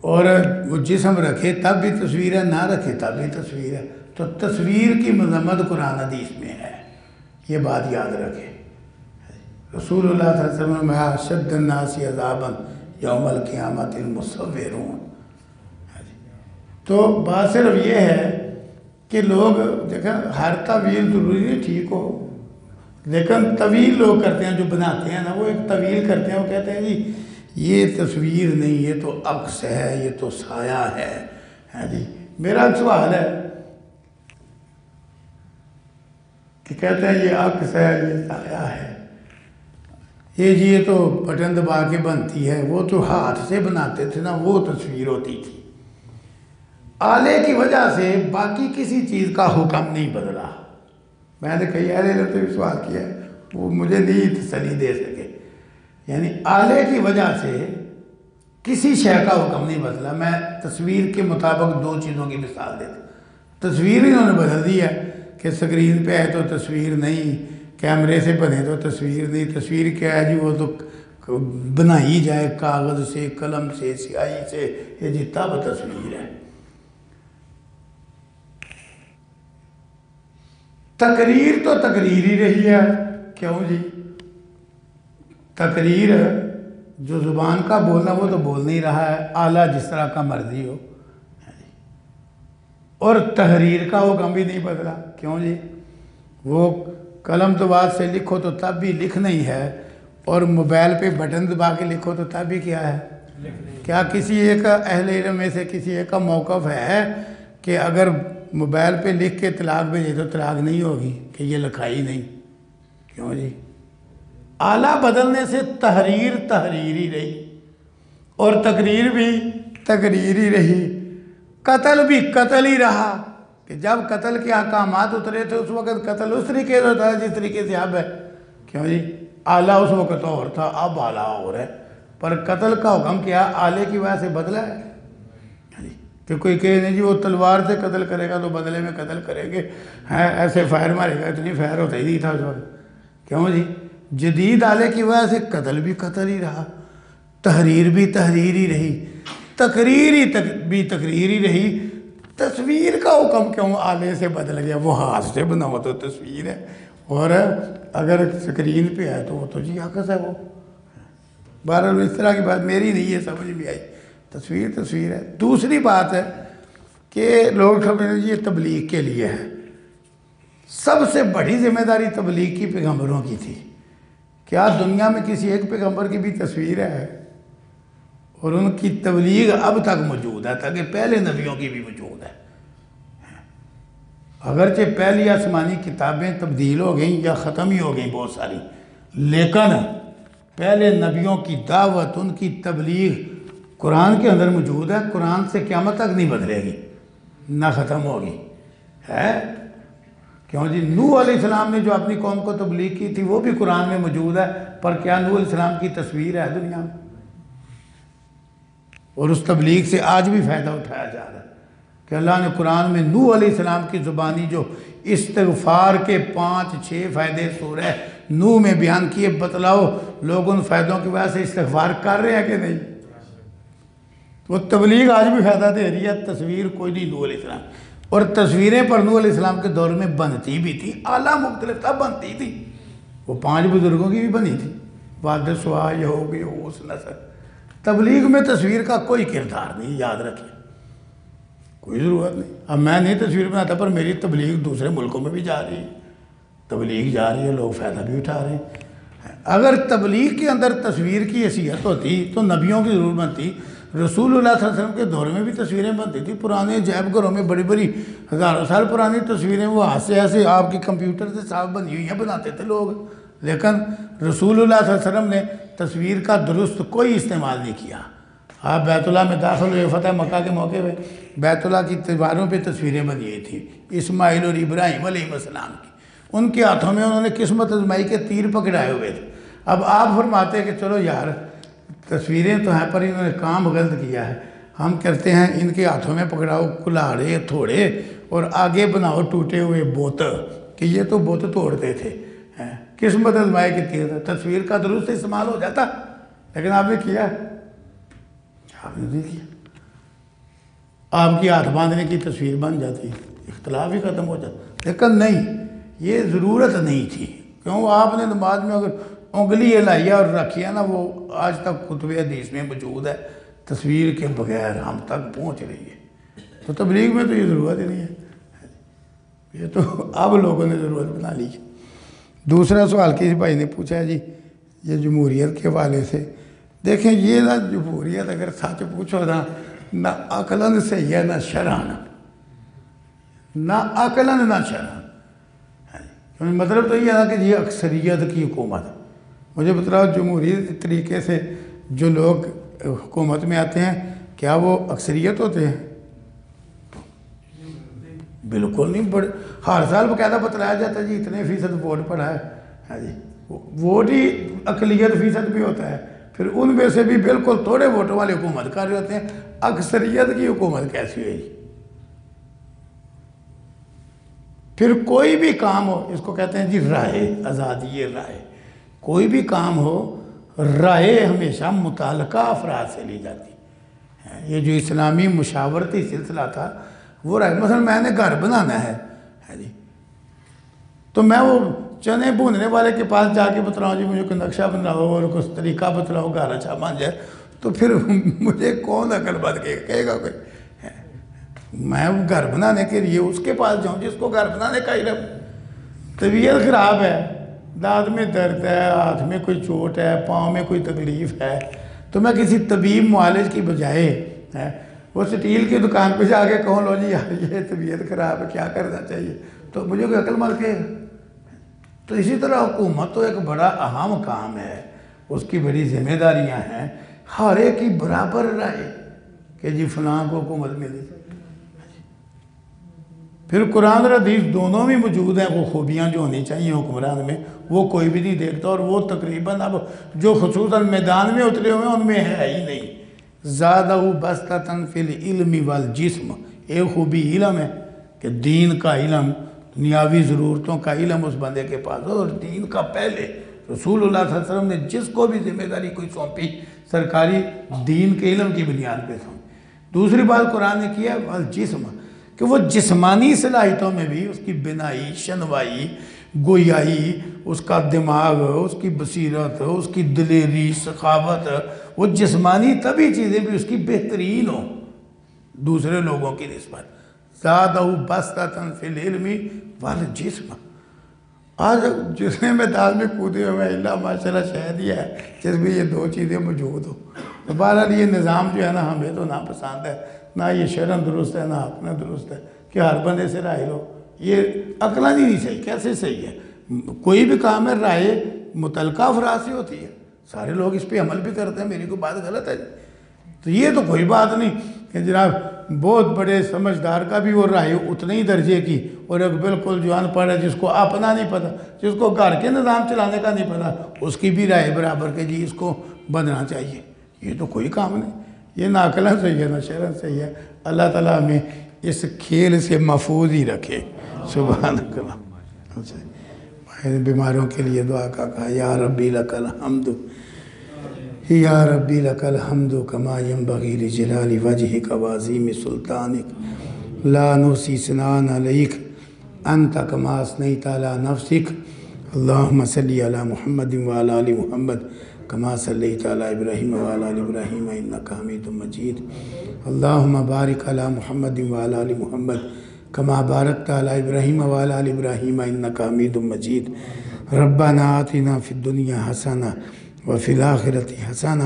اور وہ جسم رکھے تب بھی تصویر ہے، نہ رکھے تب بھی تصویر ہے۔ تو تصویر کی مذمت قرآن حدیث میں ہے، یہ بات یاد رکھیں۔ رسول اللہ صلی اللہ علیہ وسلم میں اشد الناس عذابا یوم القیامت المصورون۔ تو بات صرف یہ ہے کہ لوگ دیکھیں، ہر تعویل ضروری ہے ٹھیک ہو، لیکن طویل لوگ کرتے ہیں، جو بناتے ہیں نا، وہ ایک طویل کرتے ہیں، وہ کہتے ہیں جی یہ تصویر نہیں، یہ تو عکس ہے، یہ تو سایہ ہے جی۔ میرا سوال ہے کہ کہتے ہیں یہ عکس ہے، یہ سایہ ہے، یہ تو بٹن دبا کے بنتی ہے، وہ تو ہاتھ سے بناتے تھے نا، وہ تصویر ہوتی تھی۔ آلے کی وجہ سے باقی کسی چیز کا حکم نہیں بدلا۔ میں نے کئی اہل علم سے بھی سوال کیا ہے، وہ مجھے نہیں تسلی دے سکے، یعنی آلے کی وجہ سے کسی شے کا حکم نہیں بدلا۔ میں تصویر کے مطابق دو چیزوں کی مثال دیتا ہوں۔ تصویر انہوں نے بدل دی ہے کہ سکرین پہ ہے تو تصویر نہیں، کیمرے سے بنے تو تصویر نہیں۔ تصویر کیا ہے جی؟ وہ تو بنائی جائے کاغذ سے، قلم سے، سیاہی سے، یہ جی تب تصویر ہے۔ تقریر تو تقریر ہی رہی ہے، کیوں جی؟ تقریر جو زبان کا بولنا وہ تو بول نہیں رہا ہے، آلہ جس طرح کا مرضی ہو، اور تحریر کا حکم بھی نہیں بدلا، کیوں جی؟ وہ قلم دبا سے لکھو تو تب بھی لکھنا ہی ہے، اور موبائل پہ بٹن دبا کے لکھو تو تب بھی کیا ہے؟ کیا کسی ایک اہل علم میں سے کسی ایک کا موقف ہے کہ اگر موبائل پہ لکھ کے طلاق بھیجے تو طلاق نہیں ہوگی کہ یہ لکھائی نہیں؟ کیوں جی؟ آلہ بدلنے سے تحریر تحریری رہی، اور تقریر بھی تقریری رہی، قتل بھی قتل ہی رہا، کہ جب قتل کے احکامات اترے تھے اس وقت قتل اس طریقے سے ہوتا ہے جس طریقے سے اب ہے، کیوں جی؟ آلہ اس وقت اور تھا، اب آلہ اور ہے، پر قتل کا حکم کیا آلے کی وجہ سے بدلا ہے؟ کہ کوئی کہے نہیں جی وہ تلوار سے قتل کرے گا تو بدلے میں قتل کریں گے، ایسے فائر مارے گا، اتنی فائر ہوتا ہی نہیں تھا اس وقت، کیوں جی؟ جدید آلے کی وجہ سے قتل بھی قتل ہی رہا، تحریر بھی تحریر ہی رہی، تقریر بھی تقریر ہی رہی، تصویر کا حکم کیوں آلے سے بدل گیا؟ وہ ہاتھ سے بناؤ تو تصویر ہے، اور اگر اسکرین پہ ہے تو وہ تو جی عکس ہے وہ۔ بہرحال اس طرح کی بات میری نہیں ہے، سمجھ بھی آئی، تصویر تصویر ہے۔ دوسری بات ہے کہ لوگ سمجھتے جی یہ تبلیغ کے لیے ہے۔ سب سے بڑی ذمہ داری تبلیغ کی پیغمبروں کی تھی۔ کیا دنیا میں کسی ایک پیغمبر کی بھی تصویر ہے؟ اور ان کی تبلیغ اب تک موجود ہے، تاکہ پہلے نبیوں کی بھی موجود ہے۔ اگرچہ پہلی آسمانی کتابیں تبدیل ہو گئیں یا ختم ہی ہو گئیں بہت ساری، لیکن پہلے نبیوں کی دعوت، ان کی تبلیغ قرآن کے اندر موجود ہے۔ قرآن سے قیامت تک نہیں بدلے گی، نہ ختم ہوگی ہے۔ کیوں جی؟ نوح علیہ السلام نے جو اپنی قوم کو تبلیغ کی تھی وہ بھی قرآن میں موجود ہے، پر کیا نوح علیہ السلام کی تصویر ہے دنیا میں؟ اور اس تبلیغ سے آج بھی فائدہ اٹھایا جا رہا ہے کہ اللہ نے قرآن میں نوح علیہ السلام کی زبانی جو استغفار کے 5-6 فائدے سورہ نوح میں بیان کیے، بتلاؤ لوگ ان فائدوں کی وجہ سے استغفار کر رہے ہیں کہ نہیں؟ وہ تبلیغ آج بھی فائدہ دے رہی ہے، تصویر کوئی نہیں نوح علیہ السلام۔ اور تصویریں پر نوح علیہ السلام کے دور میں بنتی بھی تھی، اعلیٰ مختلف تھا، بنتی تھی۔ وہ 5 بزرگوں کی بھی بنی تھی، وعد سوا، یعوق، یعوس، نصر۔ تبلیغ میں تصویر کا کوئی کردار نہیں، یاد رکھیں، کوئی ضرورت نہیں۔ اب میں نہیں تصویر بناتا، پر میری تبلیغ دوسرے ملکوں میں بھی جا رہی ہے، تبلیغ جا رہی ہے، لوگ فائدہ بھی اٹھا رہے ہیں۔ اگر تبلیغ کے اندر تصویر کی حیثیت ہوتی تو نبیوں کی ضرورت بنتی۔ رسول اللہ صلی اللہ علیہ وسلم کے دور میں بھی تصویریں بنتی تھی، پرانے عجائب گھروں میں بڑی بڑی ہزاروں سال پرانی تصویریں وہ ہاتھ سے ایسے آپ کی کمپیوٹر سے صاف بنی ہوئی ہیں بناتے تھے لوگ، لیکن رسول اللہ صلی اللہ علیہ وسلم نے تصویر کا درست کوئی استعمال نہیں کیا۔ آپ بیت اللہ میں داخل ہوئے فتح مکہ کے موقع پہ، بیت اللہ کی دیواروں پہ تصویریں بنی ہوئی تھیں اسماعیل اور ابراہیم علیہ السلام کی، ان کے ہاتھوں میں انہوں نے قسمت آزمائی کے تیر پکڑائے ہوئے تھے۔ اب آپ فرماتے ہیں کہ چلو یار تصویریں تو ہیں، پر انہوں نے کام غلط کیا ہے، ہم کرتے ہیں ان کے ہاتھوں میں پکڑاؤ کلاڑے تھوڑے اور آگے بناؤ ٹوٹے ہوئے بت، کہ یہ تو بت توڑتے تھے، قسمت آزمائی کے تیر۔ تصویر کا درست استعمال ہو جاتا، لیکن آپ نے کیا؟ آپ نے نہیں کیا۔ آپ کی ہاتھ باندھنے کی تصویر بن جاتی، اختلاف ہی ختم ہو جاتا، لیکن نہیں، یہ ضرورت نہیں تھی۔ کیوں؟ آپ نے نماز میں اگر انگلی ہلائیا اور رکھیا نا، وہ آج تک کتب حدیث میں موجود ہے، تصویر کے بغیر ہم تک پہنچ رہی ہے۔ تو تبلیغ میں تو یہ ضرورت ہی نہیں ہے، یہ تو اب لوگوں نے ضرورت بنا لی ہے۔ دوسرا سوال کسی بھائی نے پوچھا ہے جی یہ جمہوریت کے حوالے سے، دیکھیں یہ نا جمہوریت اگر سچ پوچھو نا، نہ عقلاً صحیح ہے نہ شرعاً، نہ عقلاً نہ شرعاً۔ مطلب تو یہ ہے نا کہ یہ اکثریت کی حکومت۔ مجھے بتلاؤ جمہوریت طریقے سے جو لوگ حکومت میں آتے ہیں کیا وہ اکثریت ہوتے ہیں؟ بالکل نہیں، بڑے ہر سال باقاعدہ بتلایا جاتا ہے جی اتنے فیصد ووٹ پڑا ہے، ہاں جی، ووٹ ہی اقلیت فیصد بھی ہوتا ہے، پھر ان میں سے بھی بالکل تھوڑے ووٹوں والے حکومت کر رہے ہوتے ہیں، اکثریت کی حکومت کیسی ہوئی؟ پھر کوئی بھی کام ہو، اس کو کہتے ہیں جی رائے، آزادی رائے، کوئی بھی کام ہو رائے ہمیشہ متعلقہ افراد سے لی جاتی ہے۔ یہ جو اسلامی مشاورتی سلسلہ تھا وہ رائے، مثلا میں نے گھر بنانا ہے جی، تو میں وہ چنے بھوننے والے کے پاس جا کے بتلاؤں جی مجھے کوئی نقشہ بناؤ اور کچھ طریقہ بتلاؤ گھر اچھا بن جائے، تو پھر مجھے کون عقل بند کہے گا کوئی؟ میں گھر بنانے کے لیے اس کے پاس جاؤں جس کو گھر بنانے کا علم۔ طبیعت خراب ہے، دانت میں درد ہے، ہاتھ میں کوئی چوٹ ہے، پاؤں میں کوئی تکلیف ہے، تو میں کسی طبیب معالج کی بجائے وہ سٹیل کی دکان پہ جا کے کہوں لو جی یار یہ طبیعت خراب ہے کیا کرنا چاہیے، تو مجھے کوئی عقل مند کہے گا؟ تو اسی طرح حکومت تو ایک بڑا اہم کام ہے، اس کی بڑی ذمہ داریاں ہیں، ہر ایک کی برابر رائے کہ جی فلاں کو حکومت ملی۔ پھر قرآن اور حدیث دونوں بھی موجود ہیں، وہ خوبیاں جو ہونی چاہیے حکمران میں وہ کوئی بھی نہیں دیکھتا، اور وہ تقریباً اب جو خصوصاً میدان میں اترے ہوئے ہیں ان میں ہے ہی نہیں۔ زادہ بسطۃ فی العلم والجسم، ایک خوبی علم ہے کہ دین کا علم، دنیاوی ضرورتوں کا علم اس بندے کے پاس ہو، اور دین کا پہلے رسول اللہ صلی اللہ علیہ وسلم نے جس کو بھی ذمہ داری کوئی سونپی سرکاری دین کے علم کی بنیاد پہ سونپی۔ دوسری بات قرآن نے کیا والجسم، کہ وہ جسمانی صلاحیتوں میں بھی اس کی بنائی، شنوائی، گویائی، اس کا دماغ، اس کی بصیرت، اس کی دلیری، سخاوت، وہ جسمانی طبعی چیزیں بھی اس کی بہترین ہوں دوسرے لوگوں کی نسبت۔ زادہ بسطۃ فی العلم والجسم۔ آج جس نے میدان میں کودے ہوئے اللہ ماشاءاللہ شاید یہ ہے جس میں یہ دو چیزیں موجود ہوں۔ تو بہرحال یہ نظام جو ہے نا ہمیں تو ناپسند ہے، نہ یہ شرعاً درست ہے، نہ اپنا درست ہے کہ ہر بندے سے رائے لو۔ یہ عقلاً ہی نہیں صحیح، کیسے صحیح ہے؟ کوئی بھی کام ہے رائے متعلقہ افراد سے ہوتی ہے، سارے لوگ اس پہ عمل بھی کرتے ہیں، میری کوئی بات غلط ہے؟ تو یہ تو کوئی بات نہیں کہ جناب بہت بڑے سمجھدار کا بھی وہ رائے اتنے ہی درجے کی، اور ایک بالکل جو ان پڑھ ہے جس کو اپنا نہیں پتہ، جس کو گھر کے نظام چلانے کا نہیں پتہ، اس کی بھی رائے برابر کہ جی اس کو بدلنا چاہیے۔ یہ تو کوئی کام نہیں، یہ نہ عقلاً صحیح ہے نہ شرعاً صحیح ہے۔ اللہ تعالیٰ ہمیں اس کھیل سے محفوظ ہی رکھے، سبحان اللہ۔ بیماروں کے لیے دعا کا کہا، یا ربی لک الحمد، یا ربی لک الحمد کما ینبغی لجلال وجہک وعظیم سلطانک، لا نحصی ثناء علیک انت کما اثنیت علی نفسک، اللہم صلی علی محمد وعلی آل محمد کما صلیت علی ابراہیم وعلی آل ابراہیم انک حمید مجید، اللہم بارک علی محمد وعلی آل محمد کما بارکت علی ابراہیم وعلی آل ابراہیم انک حمید مجید، ربنا آتنا فی الدنیا حسنہ وفی الآخرۃ حسنہ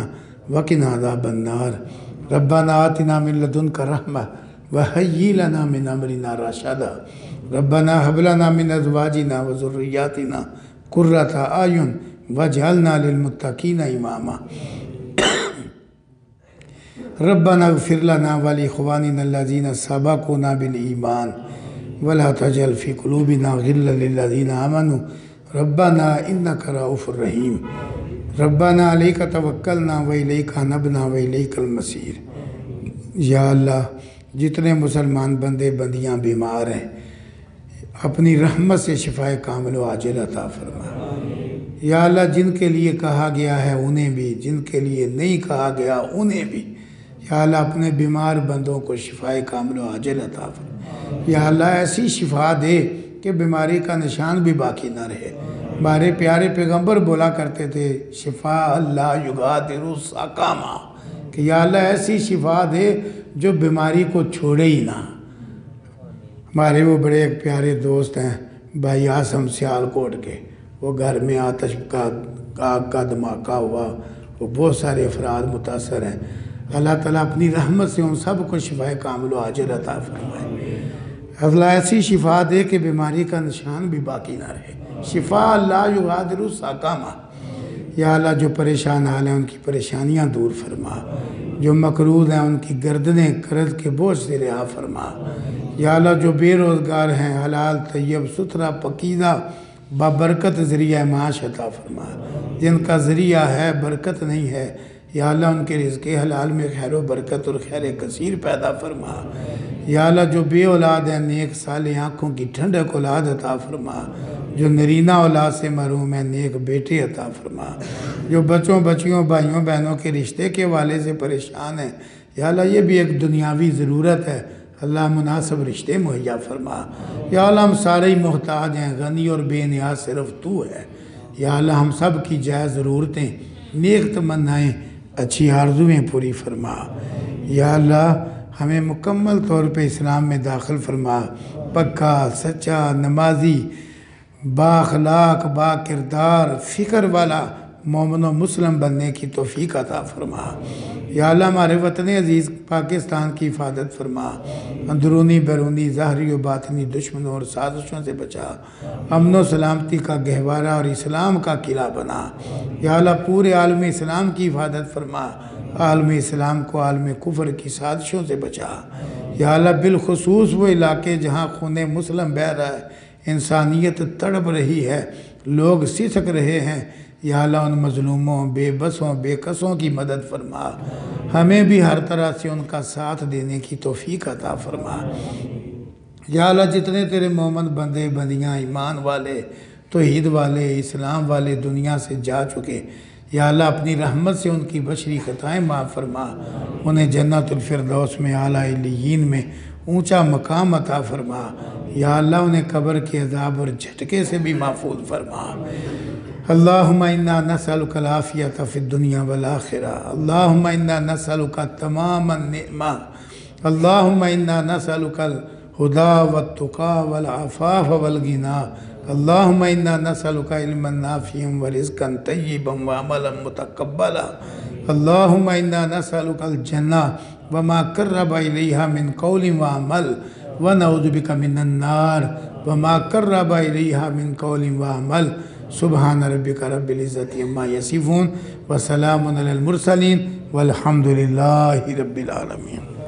وقنا عذاب النار، ربنا آتنا من لدنک رحمہ وہیئ لنا من امرنا رشدا، ربنا ہب لنا من ازواجنا وذریاتنا قرۃ اعین واجعلنا للمتقین اماما، ربنا اغفر لنا ولاخواننا الذین سبقونا بالایمان ولا تجعل فی قلوبنا غلا للذین آمنوا ربنا انک رؤوف رحیم، ربنا علیک توکلنا والیک انبنا والیک المصیر۔ یا اللہ جتنے مسلمان بندے بندیاں بیمار ہیں اپنی رحمت سے شفائے کامل و عاجل عطا فرما۔ یا اللہ جن کے لیے کہا گیا ہے انہیں بھی، جن کے لیے نہیں کہا گیا انہیں بھی، یا اللہ اپنے بیمار بندوں کو شفائے کامل و عاجل عطا فرما۔ یا اللہ ایسی شفا دے کہ بیماری کا نشان بھی باقی نہ رہے۔ ہمارے پیارے پیغمبر بولا کرتے تھے شفا اللہ یغادر سقما، کہ یا اللہ ایسی شفا دے جو بیماری کو چھوڑے ہی نہ۔ ہمارے وہ بڑے ایک پیارے دوست ہیں بھائی آسم سیالکوٹ کے، وہ گھر میں آتش کا آگ کا دھماکہ ہوا، وہ بہت سارے افراد متاثر ہیں، اللہ تعالیٰ اپنی رحمت سے ان سب کو شفائے کامل و عاجل عطا فرمائے۔ اللہ ایسی شفا دے کہ بیماری کا نشان بھی باقی نہ رہے۔ شفا اللہ یغادر سقما۔ یا اللہ جو پریشان حال ہیں ان کی پریشانیاں دور فرما، جو مقروض ہیں ان کی گردنیں قرض کے بوجھ سے رہا فرما۔ یا اللہ جو بے روزگار ہیں حلال طیب ستھرا پاکیزہ بابرکت ذریعہ معاش عطا فرما، جن کا ذریعہ ہے برکت نہیں ہے یا اللہ ان کے رزق حلال میں خیر و برکت اور خیر کثیر پیدا فرما۔ یا اللہ جو بے اولاد ہیں نیک صالح آنکھوں کی ٹھنڈک اولاد عطا فرما، جو نرینہ اولاد سے محروم ہیں نیک بیٹے عطا فرما، جو بچوں بچیوں بھائیوں بہنوں کے رشتے کے والے سے پریشان ہیں یا اللہ یہ بھی ایک دنیاوی ضرورت ہے، اللہ مناسب رشتے مہیا فرما۔ یا اللہ ہم سارے ہی محتاج ہیں، غنی اور بے نیاز صرف تو ہے۔ یا اللہ ہم سب کی جائز ضرورتیں نیک تمنائیں اچھی آرزویں پوری فرما۔ یا اللہ ہمیں مکمل طور پہ اسلام میں داخل فرما، پکا سچا نمازی با اخلاق با کردار فکر والا مومن و مسلم بننے کی توفیق عطا فرما۔ یا اللہ ہمارے وطن عزیز پاکستان کی حفاظت فرما، اندرونی بیرونی ظاہری و باطنی دشمنوں اور سازشوں سے بچا، امن و سلامتی کا گہوارہ اور اسلام کا قلعہ بنا۔ یا اللہ پورے عالم اسلام کی حفاظت فرما، عالم اسلام کو عالم کفر کی سازشوں سے بچا۔ یا اللہ بالخصوص وہ علاقے جہاں خون مسلم بہہ رہا ہے، انسانیت تڑپ رہی ہے، لوگ سسک رہے ہیں، یا اللہ ان مظلوموں بے بسوں بے کسوں کی مدد فرما، ہمیں بھی ہر طرح سے ان کا ساتھ دینے کی توفیق عطا فرما۔ یا اللہ جتنے تیرے مومن بندے بندیاں ایمان والے توحید والے اسلام والے دنیا سے جا چکے، یا اللہ اپنی رحمت سے ان کی بشری خطائیں معاف فرما، انہیں جنت الفردوس میں اعلیٰ علیین میں اونچا مقام عطا فرما۔ یا اللہ انہیں قبر کے عذاب اور جھٹکے سے بھی محفوظ فرما۔ اللہم انا نسألک العافیۃ فی الدنیا والآخرہ، اللہم انا نسألک تمام النعمہ، اللہم انا نسألک الہدی والتقی والعفاف والغنی، اللہم انا نسألک علما نافعا ورزقا طیبا وعملا متقبلا، اللہم انا نسألک الجنہ وما قرب الیہا من قول وعمل، ونعوذ بک من النار وما قرب الیہا من قول وعمل۔ سبحان ربک رب العزت عما یصفون وسلام علی المرسلین والحمد للہ رب العالمین۔